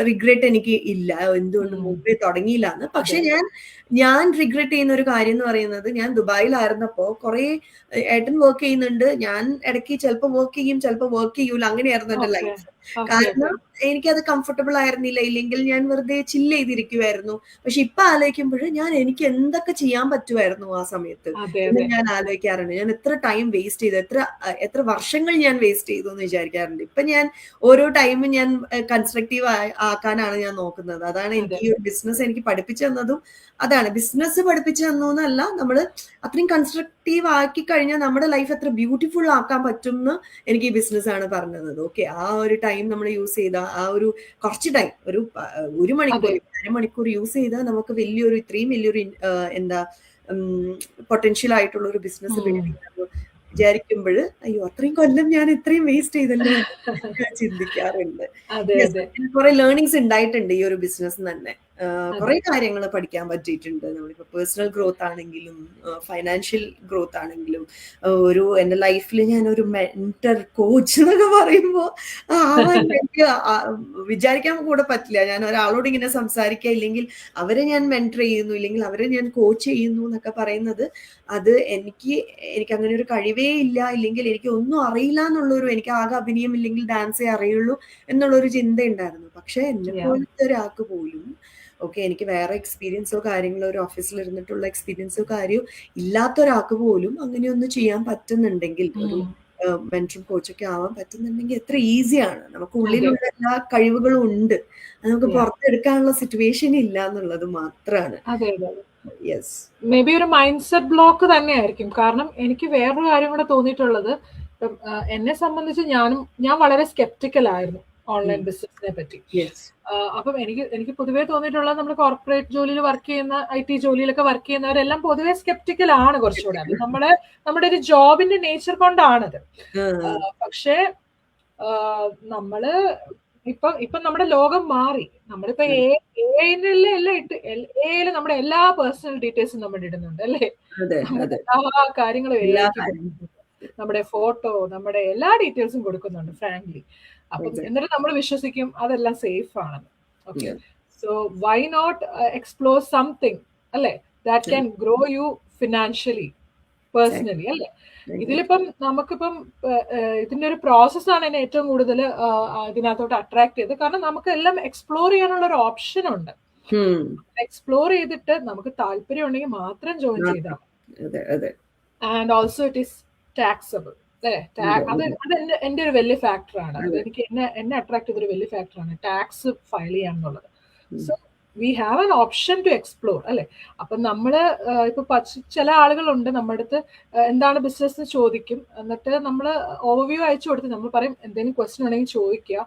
റിഗ്രറ്റ് എനിക്ക് ഇല്ല, എന്തുകൊണ്ട് മുമ്പേ തുടങ്ങിയില്ല എന്ന്. പക്ഷെ ഞാൻ റിഗ്രറ്റ് ചെയ്യുന്ന ഒരു കാര്യം എന്ന് പറയുന്നത്, ഞാൻ ദുബായിലായിരുന്നപ്പോ കുറെ ഏട്ടൻ വർക്ക് ചെയ്യുന്നുണ്ട്, ഞാൻ ഇടയ്ക്ക് ചിലപ്പോൾ വർക്ക് ചെയ്യും, ചിലപ്പോൾ വർക്ക് ചെയ്യൂല, അങ്ങനെയായിരുന്നു എന്റെ ലൈഫ്. കാരണം എനിക്കത് കംഫർട്ടബിൾ ആയിരുന്നില്ല, ഇല്ലെങ്കിൽ ഞാൻ വെറുതെ ചില്ല് ചെയ്തിരിക്കുമായിരുന്നു. പക്ഷെ ഇപ്പൊ ആലോചിക്കുമ്പോൾ എനിക്ക് എന്തൊക്കെ ചെയ്യാൻ പറ്റുമായിരുന്നു ആ സമയത്ത് എന്ന് ഞാൻ ആലോചിക്കാറുണ്ട്. ഞാൻ എത്ര ടൈം വേസ്റ്റ് ചെയ്തു, എത്ര വർഷങ്ങൾ ഞാൻ വേസ്റ്റ് ചെയ്തു എന്ന് വിചാരിക്കാറുണ്ട്. ഇപ്പൊ ഞാൻ ഓരോ ടൈമും ഞാൻ കൺസ്ട്രക്റ്റീവ് ആക്കാനാണ് ഞാൻ നോക്കുന്നത്. അതാണ് എനിക്ക് ഈ ഒരു ബിസിനസ് എനിക്ക് പഠിപ്പിച്ചു തന്നതും അതാണ്. ബിസിനസ് പഠിപ്പിച്ചു തന്നു എന്നല്ല, നമ്മള് അത്രയും കൺസ്ട്രക്റ്റീവ് ആക്കി കഴിഞ്ഞാൽ നമ്മുടെ ലൈഫ് എത്ര ബ്യൂട്ടിഫുൾ ആക്കാൻ പറ്റും എന്ന് എനിക്ക് ഈ ബിസിനസ് ആണ് പറഞ്ഞത്. ഓക്കെ, ആ ഒരു ടൈം നമ്മൾ യൂസ് ചെയ്ത ആ ഒരു കുറച്ച് ടൈം, ഒരു മണിക്കൂർ, അരമണിക്കൂർ യൂസ് ചെയ്താൽ നമുക്ക് വലിയൊരു ഇത്രയും വലിയൊരു എന്താ പൊട്ടൻഷ്യൽ ആയിട്ടുള്ള ഒരു ബിസിനസ് വിചാരിക്കുമ്പോൾ അയ്യോ അത്രയും കൊല്ലം ഞാൻ ഇത്രയും വേസ്റ്റ് ചെയ്തല്ലോ ചിന്തിക്കാറുണ്ട്. കുറെ ലേണിങ്സ് ഉണ്ടായിട്ടുണ്ട് ഈ ഒരു ബിസിനസ് തന്നെ. കുറെ കാര്യങ്ങൾ പഠിക്കാൻ പറ്റിയിട്ടുണ്ട്. നമ്മളിപ്പോ പേഴ്സണൽ ഗ്രോത്ത് ആണെങ്കിലും ഫൈനാൻഷ്യൽ ഗ്രോത്ത് ആണെങ്കിലും ഒരു എന്റെ ലൈഫിൽ ഞാൻ ഒരു മെന്റർ കോച്ച് എന്നൊക്കെ പറയുമ്പോ എനിക്ക് വിചാരിക്കാൻ കൂടെ പറ്റില്ല. ഞാൻ ഒരാളോട് ഇങ്ങനെ സംസാരിക്കുക, ഇല്ലെങ്കിൽ അവരെ ഞാൻ മെന്റർ ചെയ്യുന്നു, ഇല്ലെങ്കിൽ അവരെ ഞാൻ കോച്ച് ചെയ്യുന്നു എന്നൊക്കെ പറയുന്നത്, അത് എനിക്ക് അങ്ങനെ ഒരു കഴിവേ ഇല്ല, ഇല്ലെങ്കിൽ എനിക്ക് ഒന്നും അറിയില്ല എന്നുള്ളൊരു, എനിക്ക് ആകെ അഭിനയം ഇല്ലെങ്കിൽ ഡാൻസേ അറിയുള്ളൂ എന്നുള്ളൊരു ചിന്ത ഉണ്ടായിരുന്നു. പക്ഷെ എന്നെ പോലത്തെ ഒരാൾക്ക് പോലും ഓക്കെ, എനിക്ക് വേറെ എക്സ്പീരിയൻസോ കാര്യങ്ങളോ ഒരു ഓഫീസിൽ ഇരുന്നിട്ടുള്ള എക്സ്പീരിയൻസോ കാര്യമോ ഇല്ലാത്ത ഒരാൾക്ക് പോലും അങ്ങനെയൊന്നും ചെയ്യാൻ പറ്റുന്നുണ്ടെങ്കിൽ, ഒരു മെന്ററും കോച്ചൊക്കെ ആവാൻ പറ്റുന്നുണ്ടെങ്കിൽ എത്ര ഈസിയാണ്. നമുക്ക് ഉള്ളിലുള്ള എല്ലാ കഴിവുകളും ഉണ്ട്, അത് നമുക്ക് പുറത്തെടുക്കാനുള്ള സിറ്റുവേഷൻ ഇല്ല എന്നുള്ളത് മാത്രമാണ്. മേ ബി ഒരു മൈൻഡ് സെറ്റ് ബ്ലോക്ക് തന്നെയായിരിക്കും. കാരണം എനിക്ക് വേറൊരു കാര്യം കൂടെ തോന്നിയിട്ടുള്ളത്, എന്നെ സംബന്ധിച്ച് ഞാൻ വളരെ സ്കെപ്റ്റിക്കൽ ആയിരുന്നു ഓൺലൈൻ ബിസിനസിനെ പറ്റി. അപ്പം എനിക്ക് പൊതുവേ തോന്നിയിട്ടുള്ളത്, നമ്മൾ കോർപ്പറേറ്റ് ജോലിയിൽ വർക്ക് ചെയ്യുന്ന, IT ജോലിയിലൊക്കെ വർക്ക് ചെയ്യുന്നവരെല്ലാം പൊതുവെ സ്കെപ്റ്റിക്കൽ ആണ് കുറച്ചുകൂടെ. അത് നമ്മുടെ ഒരു ജോബിന്റെ നേച്ചർ കൊണ്ടാണത്. പക്ഷേ നമ്മള് ഇപ്പം നമ്മുടെ ലോകം മാറി. നമ്മളിപ്പോ എല്ലാം നമ്മുടെ എല്ലാ പേഴ്സണൽ ഡീറ്റെയിൽസും നമ്മൾ ഇടുന്നുണ്ട് അല്ലേ? എല്ലാ കാര്യങ്ങളും, നമ്മുടെ ഫോട്ടോ, നമ്മുടെ എല്ലാ ഡീറ്റെയിൽസും കൊടുക്കുന്നുണ്ട് ഫ്രാങ്ക്ലി. അപ്പം എന്നിട്ട് നമ്മൾ വിശ്വസിക്കും അതെല്ലാം സേഫ് ആണെന്ന്. Okay, so why not explore something അല്ലേ, that can grow you financially, personally അല്ലേ? ഇതിലിപ്പം നമുക്കിപ്പം ഇതിന്റെ ഒരു പ്രോസസ്സാണ് എന്നെ ഏറ്റവും കൂടുതൽ ഇതിനകത്തോട്ട് അട്രാക്ട് ചെയ്തത്. കാരണം നമുക്ക് എല്ലാം എക്സ്പ്ലോർ ചെയ്യാനുള്ള ഒരു ഓപ്ഷൻ ഉണ്ട്. എക്സ്പ്ലോർ ചെയ്തിട്ട് നമുക്ക് താല്പര്യം ഉണ്ടെങ്കിൽ മാത്രം ജോയിൻ ചെയ്താൽ. And also it is taxable. അത് എന്റെ ഒരു വലിയ ഫാക്ടറാണ്. അത് എനിക്ക് എന്നെ അട്രാക്ട് ചെയ്തൊരു വലിയ ഫാക്ടറാണ് ടാക്സ് ഫയൽ ചെയ്യാന്നുള്ളത്. So we have an option to explore അല്ലെ? അപ്പൊ നമ്മള് ഇപ്പൊ ചില ആളുകളുണ്ട് നമ്മുടെ അടുത്ത് എന്താണ് ബിസിനസ് ചോദിക്കും, എന്നിട്ട് നമ്മൾ ഓവർവ്യൂ അയച്ചു കൊടുത്ത് നമ്മൾ പറയും എന്തെങ്കിലും ക്വസ്റ്റ്യൻ ഉണ്ടെങ്കിൽ ചോദിക്കുക,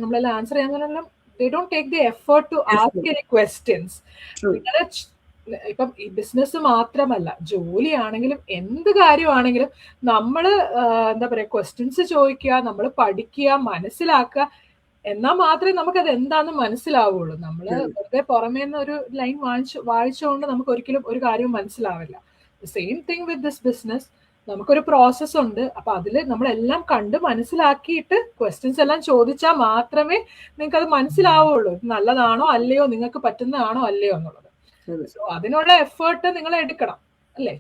നമ്മളെല്ലാം ആൻസർ ചെയ്യാൻ. they don't take the effort to ask any questions. ഇപ്പം ഈ ബിസിനസ് മാത്രമല്ല, ജോലിയാണെങ്കിലും എന്ത് കാര്യമാണെങ്കിലും നമ്മള് എന്താ പറയാ, ക്വസ്റ്റ്യൻസ് ചോദിക്കുക, നമ്മൾ പഠിക്കുക, മനസ്സിലാക്കുക, എന്നാൽ മാത്രമേ നമുക്കത് എന്താണെന്ന് മനസ്സിലാവുള്ളൂ. നമ്മള് വെറുതെ പുറമേന്ന് ഒരു ലൈൻ വായിച്ചുകൊണ്ട് നമുക്ക് ഒരിക്കലും ഒരു കാര്യവും മനസ്സിലാവില്ല. Same thing with this business. നമുക്കൊരു പ്രോസസ് ഉണ്ട്. അപ്പൊ അതിൽ നമ്മളെല്ലാം കണ്ട് മനസ്സിലാക്കിയിട്ട് ക്വസ്റ്റ്യൻസ് എല്ലാം ചോദിച്ചാൽ മാത്രമേ നിങ്ങൾക്ക് അത് മനസ്സിലാവുള്ളൂ, നല്ലതാണോ അല്ലയോ, നിങ്ങൾക്ക് പറ്റുന്നതാണോ അല്ലയോ എന്നുള്ളത്. സോ അതിനുള്ള എഫേർട്ട് നിങ്ങൾ എടുക്കണം അല്ലേ?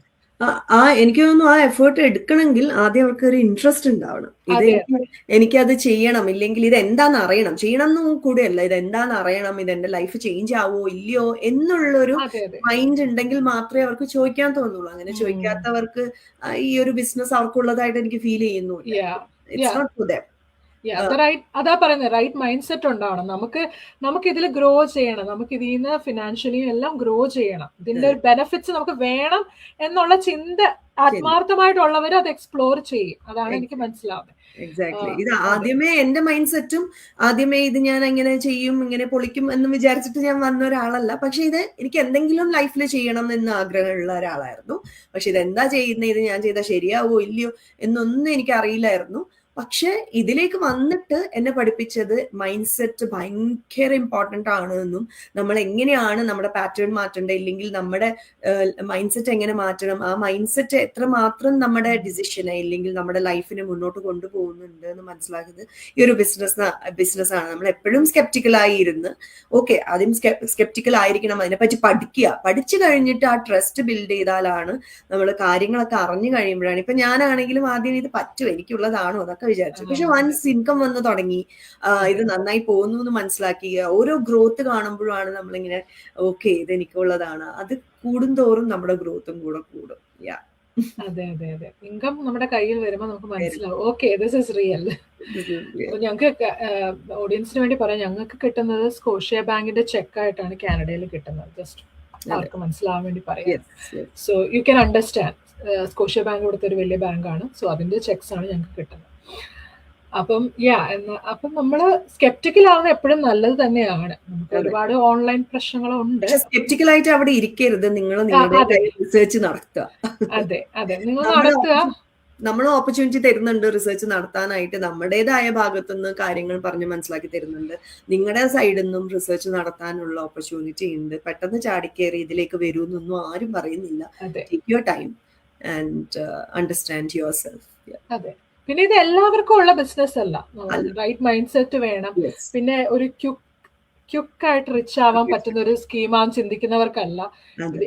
എനിക്ക് തോന്നുന്നു ആ എഫേർട്ട് എടുക്കണമെങ്കിൽ ആദ്യം അവർക്ക് ഒരു ഇൻട്രസ്റ്റ് ഉണ്ടാവണം. എനിക്കത് ചെയ്യണം, ഇല്ലെങ്കിൽ ഇത് എന്താന്ന് അറിയണം. ചെയ്യണം എന്നും കൂടെയല്ല, ഇത് എന്താന്ന് അറിയണം, ഇത് എന്റെ ലൈഫ് ചേഞ്ച് ആവോ ഇല്ലയോ എന്നുള്ളൊരു മൈൻഡ് ഉണ്ടെങ്കിൽ മാത്രമേ അവർക്ക് ചോദിക്കാൻ തോന്നുള്ളൂ. അങ്ങനെ ചോദിക്കാത്തവർക്ക് ഈ ഒരു ബിസിനസ് അവർക്കുള്ളതായിട്ട് എനിക്ക് ഫീൽ ചെയ്യുന്നു. It's not for them. അതാ പറയുന്നത്, റൈറ്റ് മൈൻഡ് സെറ്റ് ഉണ്ടാവണം. നമുക്ക് ഇതിൽ ഗ്രോ ചെയ്യണം, നമുക്ക് ഇതിൽ നിന്ന് ഫിനാൻഷ്യലിയും എല്ലാം ഗ്രോ ചെയ്യണം, ഇതിന്റെ ഒരു ബെനിഫിറ്റ്സ് നമുക്ക് വേണം എന്നുള്ള ചിന്ത ആത്മാർത്ഥമായിട്ടുള്ളവർ അത് എക്സ്പ്ലോർ ചെയ്യും. അതാണ് എനിക്ക് മനസ്സിലാവുന്നത്. എക്സാക്ട്ലി. ഇത് ആദ്യമേ എന്റെ മൈൻഡ് സെറ്റും ആദ്യമേ ഇത് ഞാൻ എങ്ങനെ ചെയ്യും, ഇങ്ങനെ പൊളിക്കും എന്ന് വിചാരിച്ചിട്ട് ഞാൻ വന്ന ഒരാളല്ല. പക്ഷെ ഇത് എനിക്ക് എന്തെങ്കിലും ലൈഫിൽ ചെയ്യണം എന്ന് ആഗ്രഹമുള്ള ഒരാളായിരുന്നു. പക്ഷെ ഇതെന്താ ചെയ്യുന്നത്, ഇത് ഞാൻ ചെയ്താൽ ശരിയാവോ ഇല്ലയോ എന്നൊന്നും എനിക്ക് അറിയില്ലായിരുന്നു. പക്ഷെ ഇതിലേക്ക് വന്നിട്ട് എന്നെ പഠിപ്പിച്ചത് മൈൻഡ് സെറ്റ് ഭയങ്കര ഇമ്പോർട്ടൻ്റ് ആണ് എന്നും, നമ്മൾ എങ്ങനെയാണ് നമ്മുടെ പാറ്റേൺ മാറ്റേണ്ടത്, ഇല്ലെങ്കിൽ നമ്മുടെ മൈൻഡ് സെറ്റ് എങ്ങനെ മാറ്റണം, ആ മൈൻഡ് സെറ്റ് എത്രമാത്രം നമ്മുടെ ഡിസിഷനെ ഇല്ലെങ്കിൽ നമ്മുടെ ലൈഫിനെ മുന്നോട്ട് കൊണ്ടുപോകുന്നുണ്ട് എന്ന് മനസ്സിലാക്കിയത് ഈ ഒരു ബിസിനസ്സാണ്. നമ്മൾ എപ്പോഴും സ്കെപ്റ്റിക്കലായി ഇരുന്ന് ഓക്കെ ആദ്യം സ്കെപ്റ്റിക്കൽ ആയിരിക്കണം, അതിനെപ്പറ്റി പഠിച്ചു കഴിഞ്ഞിട്ട് ആ ട്രസ്റ്റ് ബിൽഡ് ചെയ്താലാണ് നമ്മൾ കാര്യങ്ങളൊക്കെ അറിഞ്ഞു കഴിയുമ്പോഴാണ്. ഇപ്പൊ ഞാനാണെങ്കിലും ആദ്യം ഇത് പറ്റും, എനിക്കുള്ളതാണോ അതൊക്കെ വിചാരിച്ചു. പക്ഷെ വൺസ് ഇൻകം വന്ന് തുടങ്ങി, ഇത് നന്നായി പോകുന്നു എന്ന് മനസ്സിലാക്കി, ഓരോ ഗ്രോത്ത് കാണുമ്പോഴാണ് നമ്മളിങ്ങനെ ഓക്കെ ഇത് എനിക്കുള്ളതാണ്. അത് കൂടുന്തോറും നമ്മുടെ ഗ്രോത്തും കൂടെ കൂടും. അതെ അതെ അതെ. ഇൻകം നമ്മുടെ കയ്യിൽ വരുമ്പോൾ നമുക്ക് മനസ്സിലാവും, ഓക്കെ ദിസ് ഇസ് റിയൽ. അപ്പൊ ഞങ്ങൾക്ക് ഓഡിയൻസിന് വേണ്ടി പറയാം, ഞങ്ങൾക്ക് കിട്ടുന്നത് സ്കോഷ്യ ബാങ്കിന്റെ ചെക്കായിട്ടാണ് കാനഡയിൽ കിട്ടുന്നത്. ജസ്റ്റ് അവർക്ക് മനസ്സിലാവാൻ വേണ്ടി പറയാം. So you can understand, Scotia bank കൊടുത്ത ഒരു വലിയ ബാങ്കാണ്. സോ അതിന്റെ ചെക്സ് ആണ് ഞങ്ങൾക്ക് കിട്ടുന്നത്. അപ്പം അപ്പം നമ്മള് സ്കെപ്റ്റിക്കൽ ആവുന്നത് എപ്പോഴും നല്ലത് തന്നെയാണ്. നമുക്ക് ഒരുപാട് ഓൺലൈൻ പ്രശ്നങ്ങളുണ്ട്. സ്കെപ്റ്റിക്കൽ ആയിട്ട് അവിടെ ഇരിക്കരുത്, നിങ്ങൾ നിങ്ങളുടെ റിസർച്ച് നടത്തുക. അതെ അതെ, നിങ്ങൾ നടത്തുക. നമ്മൾ ഓപ്പർച്യൂണിറ്റി തരുന്നുണ്ട് റിസർച്ച് നടത്താനായിട്ട്, നമ്മുടേതായ ഭാഗത്തുനിന്ന് കാര്യങ്ങൾ പറഞ്ഞ് മനസ്സിലാക്കി തരുന്നുണ്ട്. നിങ്ങളുടെ സൈഡിൽ നിന്നും റിസർച്ച് നടത്താനുള്ള ഓപ്പർച്യൂണിറ്റി ഉണ്ട്. പെട്ടെന്ന് ചാടിക്കേറി ഇതിലേക്ക് വരൂ എന്നൊന്നും ആരും പറയുന്നില്ല. Take your time and understand your self. അതെ, പിന്നെ ഇത് എല്ലാവർക്കും ഉള്ള ബിസിനസ് അല്ല. റൈറ്റ് മൈൻഡ് സെറ്റ് വേണം. പിന്നെ ഒരു ക്യുക്കായിട്ട് റിച്ച് ആവാൻ പറ്റുന്ന ഒരു സ്കീമാന്ന് ചിന്തിക്കുന്നവർക്കല്ല. ഇത്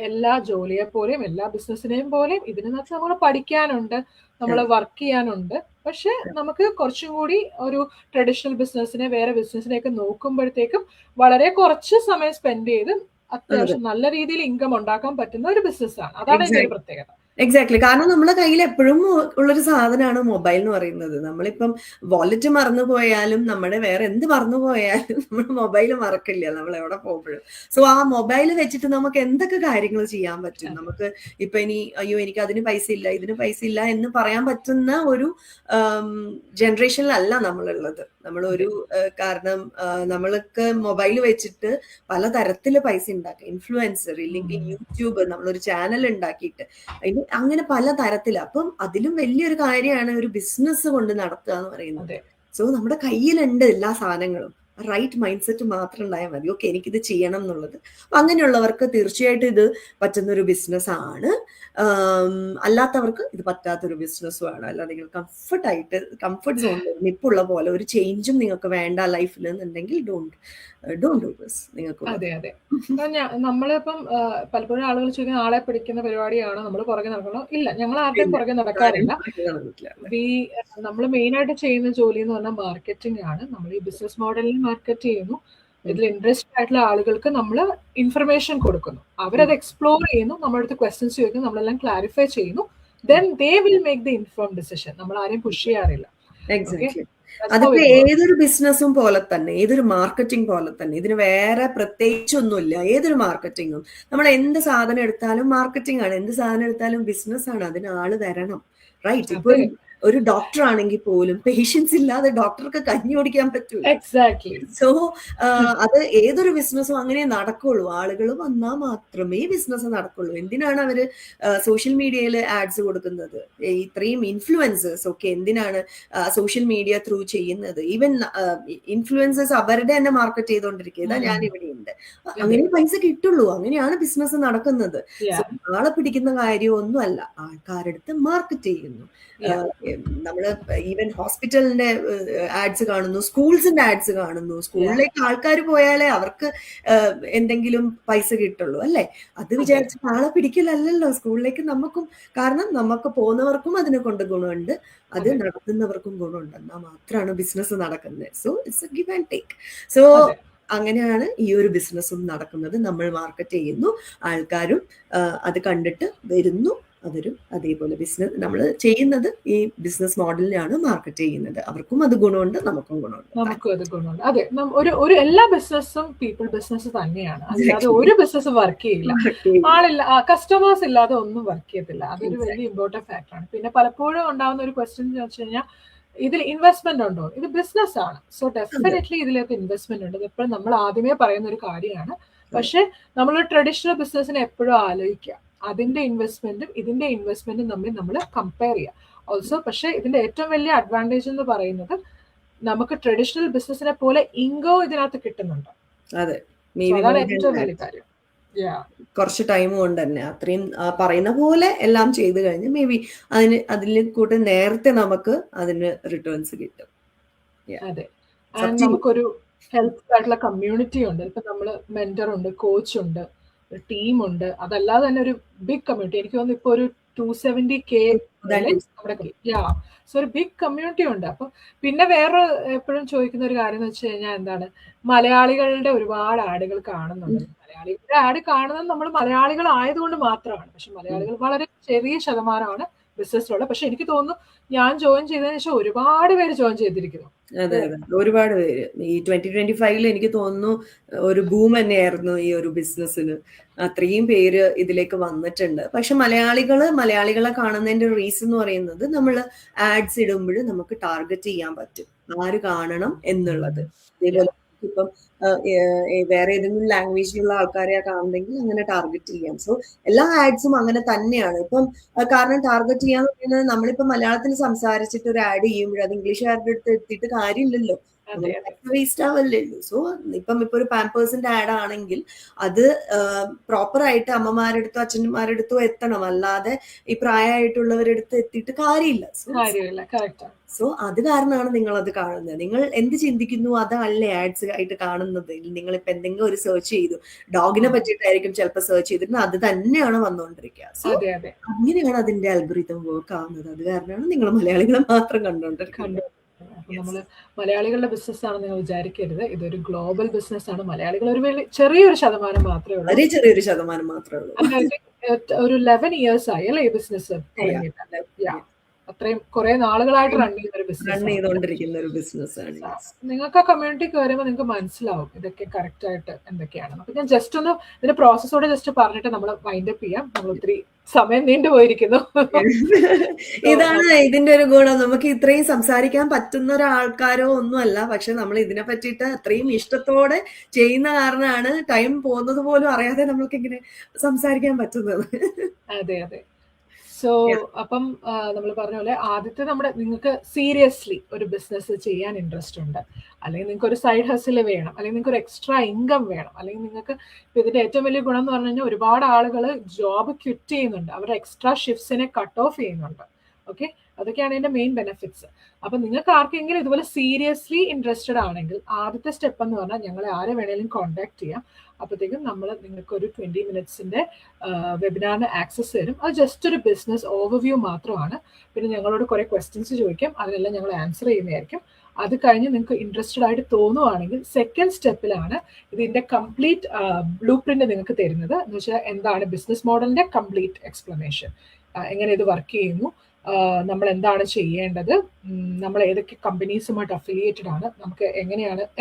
എല്ലാ ജോലിയെ പോലെയും എല്ലാ ബിസിനസ്സിനെയും പോലെയും ഇതിനകത്ത് നമ്മൾ പഠിക്കാനുണ്ട്, നമ്മൾ വർക്ക് ചെയ്യാനുണ്ട്. പക്ഷെ നമുക്ക് കുറച്ചും കൂടി ഒരു ട്രഡീഷണൽ ബിസിനസ്സിനെ വേറെ ബിസിനസ്സിനെയൊക്കെ നോക്കുമ്പോഴത്തേക്കും വളരെ കുറച്ച് സമയം സ്പെൻഡ് ചെയ്ത് അത്യാവശ്യം നല്ല രീതിയിൽ ഇൻകം ഉണ്ടാക്കാൻ പറ്റുന്ന ഒരു ബിസിനസ്സാണ്. അതാണ് ഇതിന്റെ ഒരു പ്രത്യേകത. എക്സാക്ട്ലി. കാരണം നമ്മുടെ കയ്യിൽ എപ്പോഴും ഉള്ളൊരു സാധനമാണ് മൊബൈൽ എന്ന് പറയുന്നത്. നമ്മളിപ്പം വാലറ്റ് മറന്നു പോയാലും, നമ്മുടെ വേറെ എന്ത് മറന്നു പോയാലും നമ്മൾ മൊബൈൽ മറക്കില്ല നമ്മൾ എവിടെ പോകുമ്പോഴും. സോ ആ മൊബൈൽ വെച്ചിട്ട് നമുക്ക് എന്തൊക്കെ കാര്യങ്ങൾ ചെയ്യാൻ പറ്റും. നമുക്ക് ഇപ്പൊ ഇനി അയ്യോ എനിക്ക് അതിന് പൈസ ഇല്ല ഇതിന് പൈസ ഇല്ല എന്ന് പറയാൻ പറ്റുന്ന ഒരു ജനറേഷനിലല്ല നമ്മളുള്ളത്. നമ്മളൊരു കാരണം നമ്മൾക്ക് മൊബൈൽ വെച്ചിട്ട് പലതരത്തില് പൈസ ഉണ്ടാക്കാം. ഇൻഫ്ലുവൻസർ ഇല്ലെങ്കിൽ യൂട്യൂബ്, നമ്മളൊരു ചാനൽ ഉണ്ടാക്കിയിട്ട് അങ്ങനെ പല തരത്തില്. അപ്പം അതിലും വലിയൊരു കാര്യമാണ് ഒരു ബിസിനസ് കൊണ്ട് നടത്തുക എന്ന് പറയുന്നത്. സോ നമ്മുടെ കയ്യിലുണ്ട് എല്ലാ സാധനങ്ങളും. റൈറ്റ് മൈൻഡ് സെറ്റ് മാത്രം ഉണ്ടായാൽ മതി. ഓക്കെ എനിക്കിത് ചെയ്യണം എന്നുള്ളത്. അപ്പൊ അങ്ങനെയുള്ളവർക്ക് തീർച്ചയായിട്ടും ഇത് പറ്റുന്ന ഒരു ബിസിനസ് ആണ്. അല്ലാത്തവർക്ക് ഇത് പറ്റാത്തൊരു ബിസിനസ്സുമാണ്. അല്ല, നിങ്ങൾ കംഫർട്ട് സോണിൽ നിപ്പുള്ള പോലെ ഒരു ചേഞ്ചും നിങ്ങൾക്ക് വേണ്ട ലൈഫിൽ എന്നുണ്ടെങ്കിൽ ഡോണ്ട് ഡു ദിസ്. നിങ്ങൾക്ക് അതെ അതെ, നമ്മളിപ്പം പലപ്പോഴും ആളുകൾ ചോദിക്കുന്ന ആളെ പിടിക്കുന്ന പരിപാടിയാണോ നമ്മൾ പുറകെ നടക്കണോ? ഇല്ല, ഞങ്ങൾ ആരുടെയും പുറകെ നടക്കാറില്ല. നമ്മൾ മെയിൻ ആയിട്ട് ചെയ്യുന്ന ജോലി എന്ന് പറഞ്ഞാൽ മാർക്കറ്റിംഗ് ആണ്. നമ്മൾ ഈ ബിസിനസ് മോഡലിൽ മാർക്കറ്റ് ചെയ്യുന്നു. ഇതിൽ ഇൻട്രസ്റ്റ് ആയിട്ടുള്ള ആളുകൾക്ക് നമ്മൾ ഇൻഫർമേഷൻ കൊടുക്കുന്നു, അവരത് എക്സ്പ്ലോർ ചെയ്യുന്നു, നമ്മുടെ അടുത്ത് ക്വസ്റ്റ്യൻസ് ചോദിക്കുന്നു, നമ്മളെല്ലാം ക്ലാരിഫൈ ചെയ്യുന്നു. Then they will make the informed decision. നമ്മൾ ആരെയും പുഷ് ചെയ്യാറില്ല. അതിപ്പോ ഏതൊരു ബിസിനസ്സും പോലെ തന്നെ, ഏതൊരു മാർക്കറ്റിംഗ് പോലെ തന്നെ, ഇതിന് വേറെ പ്രത്യേകിച്ചൊന്നുമില്ല. ഏതൊരു മാർക്കറ്റിംഗും നമ്മൾ എന്ത് സാധനം എടുത്താലും മാർക്കറ്റിംഗ് ആണ്, എന്ത് സാധനം എടുത്താലും ബിസിനസ് ആണ്. അതിന് ആള് തരണം. റൈറ്റ്. ഇപ്പൊ ഒരു ഡോക്ടർ ആണെങ്കിൽ പോലും പേഷ്യൻസ് ഇല്ലാതെ ഡോക്ടർക്ക് കഞ്ഞി ഓടിക്കാൻ പറ്റൂല. എക്സാക്ട്ലി. സോ അത് ഏതൊരു ബിസിനസ്സും അങ്ങനെ നടക്കുള്ളൂ. ആളുകൾ വന്നാൽ മാത്രമേ ബിസിനസ് നടക്കുള്ളൂ. എന്തിനാണ് അവര് സോഷ്യൽ മീഡിയയിൽ ആഡ്സ് കൊടുക്കുന്നത്? ഇത്രയും ഇൻഫ്ലുവൻസേഴ്സ് ഒക്കെ എന്തിനാണ് സോഷ്യൽ മീഡിയ ത്രൂ ചെയ്യുന്നത്? ഈവൻ ഇൻഫ്ലുവൻസേഴ്സ് അവരുടെ തന്നെ മാർക്കറ്റ് ചെയ്തുകൊണ്ടിരിക്കുക. ഇതാ ഞാൻ ഇവിടെ ഉണ്ട്. അങ്ങനെ പൈസ കിട്ടുള്ളൂ. അങ്ങനെയാണ് ബിസിനസ് നടക്കുന്നത്. ആളെ പിടിക്കുന്ന കാര്യമൊന്നുമല്ല, ആൾക്കാരെടുത്ത് മാർക്കറ്റ് ചെയ്യുന്നു. നമ്മള് ഈവൻ ഹോസ്പിറ്റലിന്റെ ആഡ്സ് കാണുന്നു, സ്കൂൾസിന്റെ ആഡ്സ് കാണുന്നു. സ്കൂളിലേക്ക് ആൾക്കാർ പോയാലേ അവർക്ക് എന്തെങ്കിലും പൈസ കിട്ടുള്ളൂ, അല്ലെ? അത് വിചാരിച്ച് ആളെ പിടിക്കലല്ലോ സ്കൂളിലേക്ക് നമുക്കും. കാരണം നമുക്ക് പോകുന്നവർക്കും അതിനെ കൊണ്ട് ഗുണമുണ്ട്, അത് നടത്തുന്നവർക്കും ഗുണമുണ്ട്. എന്നാൽ മാത്രമാണ് ബിസിനസ് നടക്കുന്നത്. So it's A give and take. So അങ്ങനെയാണ് ഈ ഒരു ബിസിനസ്സും നടക്കുന്നത്. നമ്മൾ മാർക്കറ്റ് ചെയ്യുന്നു, ആൾക്കാരും അത് കണ്ടിട്ട് വരുന്നു. അവരും അതേപോലെ ബിസിനസ് നമ്മൾ ചെയ്യുന്നത് ഈ ബിസിനസ് മോഡലിലാണ് മാർക്കറ്റ് ചെയ്യുന്നത്. അവർക്കും അത് ഗുണമുണ്ട്, നമുക്കും ഗുണമുണ്ട്. നമുക്കും അത് ഗുണമുണ്ട്. അതെ, ഒരു എല്ലാ ബിസിനസ്സും പീപ്പിൾ ബിസിനസ് തന്നെയാണ്. അല്ലാതെ ഒരു ബിസിനസ് വർക്ക് ചെയ്യില്ല. ആളില്ല, കസ്റ്റമേഴ്സ് ഇല്ലാതെ ഒന്നും വർക്ക് ചെയ്യത്തില്ല. അതൊരു വലിയ ഇമ്പോർട്ടന്റ് ഫാക്ടറാണ്. പിന്നെ പലപ്പോഴും ഉണ്ടാവുന്ന ഒരു ക്വസ്റ്റ്യൻ എന്ന് വെച്ച് കഴിഞ്ഞാൽ, ഇതിൽ ഇൻവെസ്റ്റ്മെന്റ് ഉണ്ടോ? ഇത് ബിസിനസ് ആണ്. സോ ഡെഫിനറ്റ്ലി ഇതിലേക്ക് ഇൻവെസ്റ്റ്മെന്റ് ഉണ്ട്. എപ്പോഴും നമ്മൾ ആദ്യമേ പറയുന്ന ഒരു കാര്യമാണ്. പക്ഷെ നമ്മൾ ട്രഡീഷണൽ ബിസിനസ്സിനെ എപ്പോഴും ആലോചിക്കുക, അതിന്റെ ഇൻവെസ്റ്റ്മെന്റും ഇതിന്റെ ഇൻവെസ്റ്റ്മെന്റും തമ്മിൽ നമ്മൾ കമ്പയർ ചെയ്യുക ഓൾസോ. പക്ഷെ ഇതിന്റെ ഏറ്റവും വലിയ അഡ്വാൻറ്റേജ് എന്ന് പറയുന്നത്, നമുക്ക് ട്രഡീഷണൽ ബിസിനസിനെ പോലെ ഇൻകം ഇതിനകത്ത് കിട്ടുന്നുണ്ട്. അതെ, അതാണ് ഏറ്റവും വലിയ കാര്യം. കുറച്ച് ടൈം കൊണ്ട് തന്നെ അത്രയും പറയുന്ന പോലെ എല്ലാം ചെയ്തു കഴിഞ്ഞ് മേ ബി അതിൽ കൂടെ നേരത്തെ നമുക്ക് അതിന് റിട്ടേൺസ് കിട്ടും. അതെ, നമുക്കൊരു ഹെൽപ്പ് ആയിട്ടുള്ള കമ്മ്യൂണിറ്റി ഉണ്ട്. ഇപ്പൊ നമ്മള് മെന്റർ ഉണ്ട്, കോച്ച് ഉണ്ട്, ടീമുണ്ട്. അതല്ലാതെ തന്നെ ഒരു ബിഗ് കമ്മ്യൂണിറ്റി. എനിക്ക് തോന്നുന്നു ഇപ്പൊ ഒരു 270K That is നമ്മുടെ സോ ഒരു ബിഗ് കമ്മ്യൂണിറ്റി ഉണ്ട്. അപ്പം പിന്നെ വേറെ എപ്പോഴും ചോദിക്കുന്ന ഒരു കാര്യം എന്ന് വെച്ച് കഴിഞ്ഞാൽ എന്താണ്, മലയാളികളുടെ ഒരുപാട് ആഡുകൾ കാണുന്നുണ്ട്. മലയാളികളുടെ ആഡ് കാണുന്നത് നമ്മൾ മലയാളികൾ ആയതുകൊണ്ട് മാത്രമാണ്. പക്ഷെ മലയാളികൾ വളരെ ചെറിയ ശതമാനമാണ് ബിസിനസ്സിലുള്ളത്. പക്ഷെ എനിക്ക് തോന്നുന്നു ഞാൻ ജോയിൻ ചെയ്തതിനു ശേഷം ഒരുപാട് പേര് ജോയിൻ ചെയ്തിരിക്കുന്നു. അതെ അതെ, ഒരുപാട് പേര് ഈ 2025 എനിക്ക് തോന്നുന്നു ഒരു ബൂം തന്നെയായിരുന്നു ഈ ഒരു ബിസിനസ്സിന്. അത്രയും പേര് ഇതിലേക്ക് വന്നിട്ടുണ്ട്. പക്ഷെ മലയാളികളെ കാണുന്നതിന്റെ റീസൺ എന്ന് പറയുന്നത് നമ്മൾ ആഡ്സ് ഇടുമ്പോൾ നമുക്ക് ടാർഗറ്റ് ചെയ്യാൻ പറ്റും ആര് കാണണം എന്നുള്ളത്. ഇതേപോലെ ഇപ്പം വേറെ ഏതെങ്കിലും ലാംഗ്വേജിലുള്ള ആൾക്കാരെ കാണുന്നെങ്കിൽ അങ്ങനെ ടാർഗറ്റ് ചെയ്യാം. സോ എല്ലാ ആഡ്സും അങ്ങനെ തന്നെയാണ്. ഇപ്പം കാരണം ടാർഗറ്റ് ചെയ്യാന്ന് പറയുന്നത് നമ്മളിപ്പോ മലയാളത്തിൽ സംസാരിച്ചിട്ട് ഒരു ആഡ് ചെയ്യുമ്പോൾ അത് ഇംഗ്ലീഷുകാരുടെ അടുത്ത് എത്തിയിട്ട് കാര്യമില്ലല്ലോ, വേസ്റ്റ് ആവല്ലേ ഉള്ളൂ. സോ ഇപ്പൊ ഒരു പാമ്പേഴ്സിന്റെ ആഡ് ആണെങ്കിൽ അത് പ്രോപ്പർ ആയിട്ട് അമ്മമാരുടെ അടുത്തോ അച്ഛന്മാരുടെ അടുത്തോ എത്തണം, അല്ലാതെ ഈ പ്രായമായിട്ടുള്ളവരെടുത്ത് എത്തിയിട്ട് കാര്യമില്ല. സോ അത് കാരണമാണ് നിങ്ങൾ അത് കാണുന്നത്. നിങ്ങൾ എന്ത് ചിന്തിക്കുന്നു അതല്ലേ ആഡ്സ് ആയിട്ട് കാണുന്നത്. നിങ്ങൾ ഇപ്പൊ എന്തെങ്കിലും ഒരു സെർച്ച് ചെയ്തു, ഡോഗിനെ പറ്റിയിട്ടായിരിക്കും ചിലപ്പോൾ സെർച്ച് ചെയ്തിരുന്നത്, അത് തന്നെയാണ് വന്നുകൊണ്ടിരിക്കുക. സോ അങ്ങനെയാണ് അതിന്റെ അൽഗോരിതം വർക്ക് ആവുന്നത്. അത് കാരണമാണ് നിങ്ങൾ മലയാളികളെ മാത്രം കണ്ടുകൊണ്ടിരിക്കുന്നത്. നമ്മള് മലയാളികളുടെ ബിസിനസ് ആണെന്ന് നിങ്ങൾ വിചാരിക്കരുത്. ഇതൊരു ഗ്ലോബൽ ബിസിനസ് ആണ്. മലയാളികൾ ഒരു ചെറിയൊരു ശതമാനം മാത്രമേ ഉള്ളൂ. വളരെ ചെറിയൊരു ശതമാനം മാത്രമേ ഉള്ളൂ. ഒരു 11 years ആയി അല്ലേ ഈ ബിസിനസ്? അത്രയും കുറെ നാളുകളായിട്ട് റൺ ചെയ്തുകൊണ്ടിരിക്കുന്ന ഒരു ബിസിനസ് ആണ്. നിങ്ങൾക്ക് ആ കമ്മ്യൂണിറ്റിക്ക് വരുമ്പോൾ നിങ്ങൾക്ക് മനസ്സിലാവും ഇതൊക്കെ കറക്റ്റ് ആയിട്ട് എന്തൊക്കെയാണ്. അപ്പൊ ഞാൻ ജസ്റ്റ് ഒന്ന് ഇതിന്റെ പ്രോസസ്സോടെ ജസ്റ്റ് പറഞ്ഞിട്ട് നമ്മൾ വൈൻഡ് അപ്പ് ചെയ്യാം. നമ്മൾ ഒത്തിരി സമയം നീണ്ടുപോയിരിക്കുന്നു. ഇതാണ് ഇതിന്റെ ഒരു ഗുണം. നമുക്ക് ഇത്രയും സംസാരിക്കാൻ പറ്റുന്ന ഒരാൾക്കാരോ ഒന്നുമല്ല, പക്ഷെ നമ്മൾ ഇതിനെ പറ്റിയിട്ട് അത്രയും ഇഷ്ടത്തോടെ ചെയ്യുന്ന കാരണമാണ് ടൈം പോകുന്നത് പോലും അറിയാതെ നമ്മൾക്ക് ഇങ്ങനെ സംസാരിക്കാൻ പറ്റുന്നത്. അതെ അതെ. സോ അപ്പം നമ്മൾ പറഞ്ഞ പോലെ ആദ്യത്തെ നിങ്ങൾക്ക് സീരിയസ്ലി ഒരു ബിസിനസ് ചെയ്യാൻ ഇൻട്രസ്റ്റ് ഉണ്ട്, അല്ലെങ്കിൽ നിങ്ങൾക്ക് ഒരു സൈഡ് ഹസിൽ വേണം, അല്ലെങ്കിൽ നിങ്ങൾക്ക് ഒരു എക്സ്ട്രാ ഇൻകം വേണം, അല്ലെങ്കിൽ നിങ്ങൾക്ക് ഇതിന്റെ ഏറ്റവും വലിയ ഗുണം എന്ന് പറഞ്ഞു കഴിഞ്ഞാൽ ഒരുപാട് ആളുകൾ ജോബ് ക്വിറ്റ് ചെയ്യുന്നുണ്ട്, അവരുടെ എക്സ്ട്രാ ഷിഫ്റ്റ്സിനെ കട്ട് ഓഫ് ചെയ്യുന്നുണ്ട്. ഓക്കെ, അതൊക്കെയാണ് ഇതിന്റെ മെയിൻ ബെനിഫിറ്റ്സ്. അപ്പൊ നിങ്ങൾക്ക് ആർക്കെങ്കിലും ഇതുപോലെ സീരിയസ്ലി ഇൻട്രസ്റ്റഡ് ആണെങ്കിൽ ആദ്യത്തെ സ്റ്റെപ്പ് എന്ന് പറഞ്ഞാൽ ഞങ്ങളെ ആരെ വേണേലും കോൺടാക്ട് ചെയ്യാം. അപ്പോഴത്തേക്കും നമ്മൾ നിങ്ങൾക്ക് ഒരു 20 minutes വെബിനാറിന് ആക്സസ് തരും. അത് ജസ്റ്റ് ഒരു ബിസിനസ് ഓവർവ്യൂ മാത്രമാണ്. പിന്നെ ഞങ്ങളോട് കുറെ ക്വസ്റ്റ്യൻസ് ചോദിക്കും, അതിനെല്ലാം ഞങ്ങൾ ആൻസർ ചെയ്യുന്നതായിരിക്കും. അത് കഴിഞ്ഞ് നിങ്ങൾക്ക് ഇൻട്രസ്റ്റഡ് ആയിട്ട് തോന്നുവാണെങ്കിൽ സെക്കൻഡ് സ്റ്റെപ്പിലാണ് ഇതിന്റെ കംപ്ലീറ്റ് ബ്ലൂ പ്രിന്റ് നിങ്ങൾക്ക് തരുന്നത്. എന്ന് വെച്ചാൽ എന്താണ് ബിസിനസ് മോഡലിന്റെ കംപ്ലീറ്റ് എക്സ്പ്ലനേഷൻ, എങ്ങനെ ഇത് വർക്ക് ചെയ്യുന്നു, നമ്മൾ എന്താണ് ചെയ്യേണ്ടത്, നമ്മൾ ഏതൊക്കെ കമ്പനീസുമായിട്ട് അഫിലിയേറ്റഡ് ആണ്, നമുക്ക്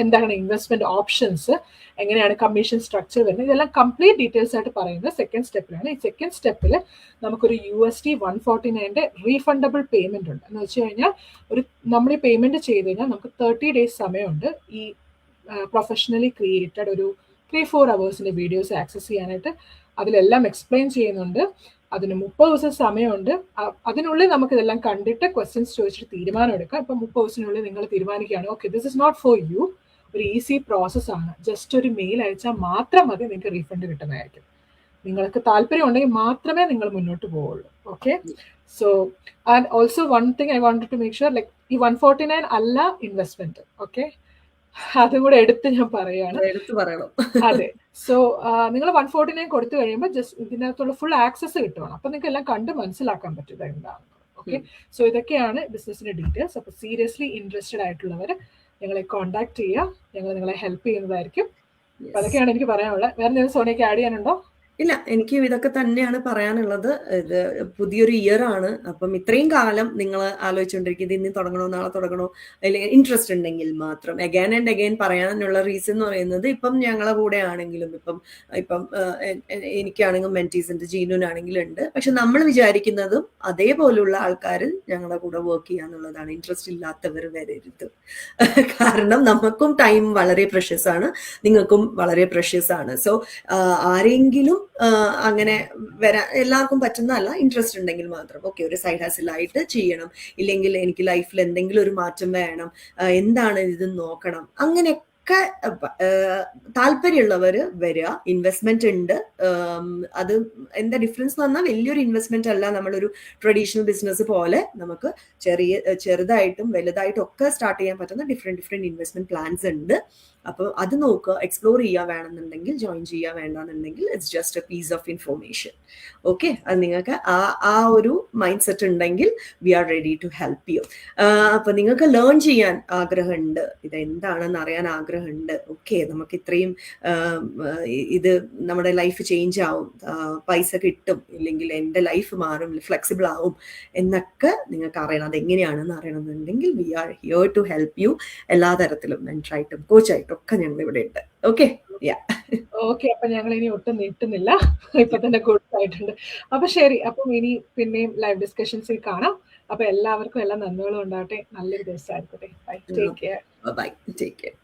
എന്താണ് ഇൻവെസ്റ്റ്മെന്റ് ഓപ്ഷൻസ്, എങ്ങനെയാണ് കമ്മീഷൻ സ്ട്രക്ചർ വരുന്നത്, ഇതെല്ലാം കംപ്ലീറ്റ് ഡീറ്റെയിൽസ് ആയിട്ട് പറയുന്നത് സെക്കൻഡ് സ്റ്റെപ്പിലാണ്. ഈ സെക്കൻഡ് സ്റ്റെപ്പിൽ നമുക്കൊരു USD 149 റീഫണ്ടബിൾ പേയ്മെന്റ് ഉണ്ട്. എന്ന് വെച്ച് കഴിഞ്ഞാൽ നമ്മൾ ഈ പേയ്മെന്റ് ചെയ്ത് കഴിഞ്ഞാൽ നമുക്ക് 30 days സമയമുണ്ട് ഈ പ്രൊഫഷണലി ക്രിയേറ്റഡ് ഒരു 3-4 hours വീഡിയോസ് ആക്സസ് ചെയ്യാനായിട്ട്. അതിലെല്ലാം എക്സ്പ്ലെയിൻ ചെയ്യുന്നുണ്ട്. അതിന് 30 ദിവസം സമയമുണ്ട്. അതിനുള്ളിൽ നമുക്ക് ഇതെല്ലാം കണ്ടിട്ട് ക്വസ്റ്റ്യൻസ് ചോദിച്ചിട്ട് തീരുമാനം എടുക്കാം. ഇപ്പം 30 ദിവസത്തിനുള്ളിൽ നിങ്ങൾ തീരുമാനിക്കുകയാണ് okay this is not for you, ഒരു ഈസി പ്രോസസ്സാണ്, ജസ്റ്റ് ഒരു മെയിൽ അയച്ചാൽ മാത്രം മതി, നിങ്ങൾക്ക് റീഫണ്ട് കിട്ടുന്നതായിരിക്കും. നിങ്ങൾക്ക് താല്പര്യം ഉണ്ടെങ്കിൽ മാത്രമേ നിങ്ങൾ മുന്നോട്ട് പോവുള്ളൂ. Okay, so and also one thing I wanted to make sure, like ഈ 149 അല്ല ഇൻവെസ്റ്റ്മെന്റ്. ഓക്കെ, അതും കൂടെ എടുത്ത് ഞാൻ പറയാണ്. അതെ, സോ നിങ്ങൾ 149 കൊടുത്തു കഴിയുമ്പോൾ ജസ്റ്റ് ഇതിനകത്തുള്ള ഫുൾ ആക്സസ് കിട്ടുവാണ്. അപ്പൊ നിങ്ങൾക്ക് എല്ലാം കണ്ട് മനസ്സിലാക്കാൻ പറ്റും എന്താണ്. ഓക്കെ, സോ ഇതൊക്കെയാണ് ബിസിനസിന്റെ ഡീറ്റെയിൽസ്. അപ്പൊ സീരിയസ്ലി ഇൻട്രസ്റ്റഡ് ആയിട്ടുള്ളവർ ഞങ്ങളെ കോൺടാക്ട് ചെയ്യുക, ഞങ്ങൾ നിങ്ങളെ ഹെൽപ്പ് ചെയ്യുന്നതായിരിക്കും. അപ്പൊ അതൊക്കെയാണ് എനിക്ക് പറയാനുള്ളത്. വേറെ എന്തെങ്കിലും സോണിയക്ക് ആഡ് ചെയ്യാനുണ്ടോ? ഇല്ല, എനിക്ക് ഇതൊക്കെ തന്നെയാണ് പറയാനുള്ളത്. ഇത് പുതിയൊരു ഇയർ ആണ്. അപ്പം ഇത്രയും കാലം നിങ്ങൾ ആലോചിച്ചുകൊണ്ടിരിക്കുന്നത് ഇന്ന് തുടങ്ങണോ നാളെ തുടങ്ങണോ, അല്ലെങ്കിൽ ഇൻട്രസ്റ്റ് ഉണ്ടെങ്കിൽ മാത്രം അഗൈൻ ആൻഡ് അഗൈൻ പറയാനുള്ള റീസൺ എന്ന് പറയുന്നത് ഇപ്പം ഞങ്ങളെ കൂടെ ആണെങ്കിലും ഇപ്പം എനിക്കാണെങ്കിലും മെന്റീസിന്റെ ജീനുനാണെങ്കിലും ഉണ്ട്. പക്ഷെ നമ്മൾ വിചാരിക്കുന്നതും അതേപോലുള്ള ആൾക്കാർ ഞങ്ങളുടെ കൂടെ വർക്ക് ചെയ്യാന്നുള്ളതാണ്. ഇൻട്രസ്റ്റ് ഇല്ലാത്തവർ വരരുത്. കാരണം നമുക്കും ടൈം വളരെ പ്രഷ്യസ് ആണ്, നിങ്ങൾക്കും വളരെ പ്രഷ്യസ് ആണ്. സോ ആരെങ്കിലും അങ്ങനെ വരാൻ എല്ലാവർക്കും പറ്റുന്നതല്ല. ഇൻട്രസ്റ്റ് ഉണ്ടെങ്കിൽ മാത്രം ഓക്കെ, ഒരു സൈഡ് ഹസിലായിട്ട് ചെയ്യണം, ഇല്ലെങ്കിൽ എനിക്ക് ലൈഫിൽ എന്തെങ്കിലും ഒരു മാറ്റം വേണം, എന്താണ് ഇത് നോക്കണം, അങ്ങനെയൊക്കെ താല്പര്യമുള്ളവർ വരിക. ഇൻവെസ്റ്റ്മെന്റ് ഉണ്ട്. അത് എന്താ ഡിഫറൻസ് എന്ന് പറഞ്ഞാൽ വലിയൊരു ഇൻവെസ്റ്റ്മെന്റ് അല്ല. നമ്മളൊരു ട്രഡീഷണൽ ബിസിനസ് പോലെ നമുക്ക് ചെറുതായിട്ടും വലുതായിട്ടും ഒക്കെ സ്റ്റാർട്ട് ചെയ്യാൻ പറ്റുന്ന ഡിഫറെന്റ് ഇൻവെസ്റ്റ്മെന്റ് പ്ലാൻസ് ഉണ്ട്. അപ്പോൾ അത് നോക്കുക, എക്സ്പ്ലോർ ചെയ്യുക, വേണമെന്നുണ്ടെങ്കിൽ ജോയിൻ ചെയ്യുക, വേണ്ടെന്നുണ്ടെങ്കിൽ it's just a piece of information. Okay, അത് നിങ്ങൾക്ക് ആ ഒരു മൈൻഡ് സെറ്റ് ഉണ്ടെങ്കിൽ we are ready to help you. അപ്പൊ നിങ്ങൾക്ക് ലേൺ ചെയ്യാൻ ആഗ്രഹമുണ്ട്, ഇത് എന്താണെന്ന് അറിയാൻ ആഗ്രഹമുണ്ട്, ഓക്കെ നമുക്ക് ഇത്രയും ഇത് നമ്മുടെ ലൈഫ് ചേഞ്ച് ആവും, പൈസ കിട്ടും, ഇല്ലെങ്കിൽ എൻ്റെ ലൈഫ് മാറും, ഫ്ലെക്സിബിൾ ആവും എന്നൊക്കെ നിങ്ങൾക്ക് അറിയണം, അതെങ്ങനെയാണെന്ന് അറിയണമെന്നുണ്ടെങ്കിൽ we are here to help you. എല്ലാ തരത്തിലും മെൻറ്ററായിട്ടും കോച്ചായിട്ടും ഒക്കെ ഞങ്ങൾ ഇവിടെ ഉണ്ട്. ഓക്കെ, ഓക്കെ, അപ്പൊ ഞങ്ങൾ ഇനി ഒട്ടും നീട്ടുന്നില്ല, ഇപ്പൊ തന്നെ കൊടുത്തായിട്ടുണ്ട്. അപ്പൊ ശരി, അപ്പം ഇനി പിന്നെയും ലൈവ് ഡിസ്കഷൻസിൽ കാണാം. അപ്പൊ എല്ലാവർക്കും എല്ലാ നന്മകളും ഉണ്ടാവട്ടെ, നല്ലൊരു ദിവസമായിരിക്കട്ടെ. Bye, take care. Bye, take care.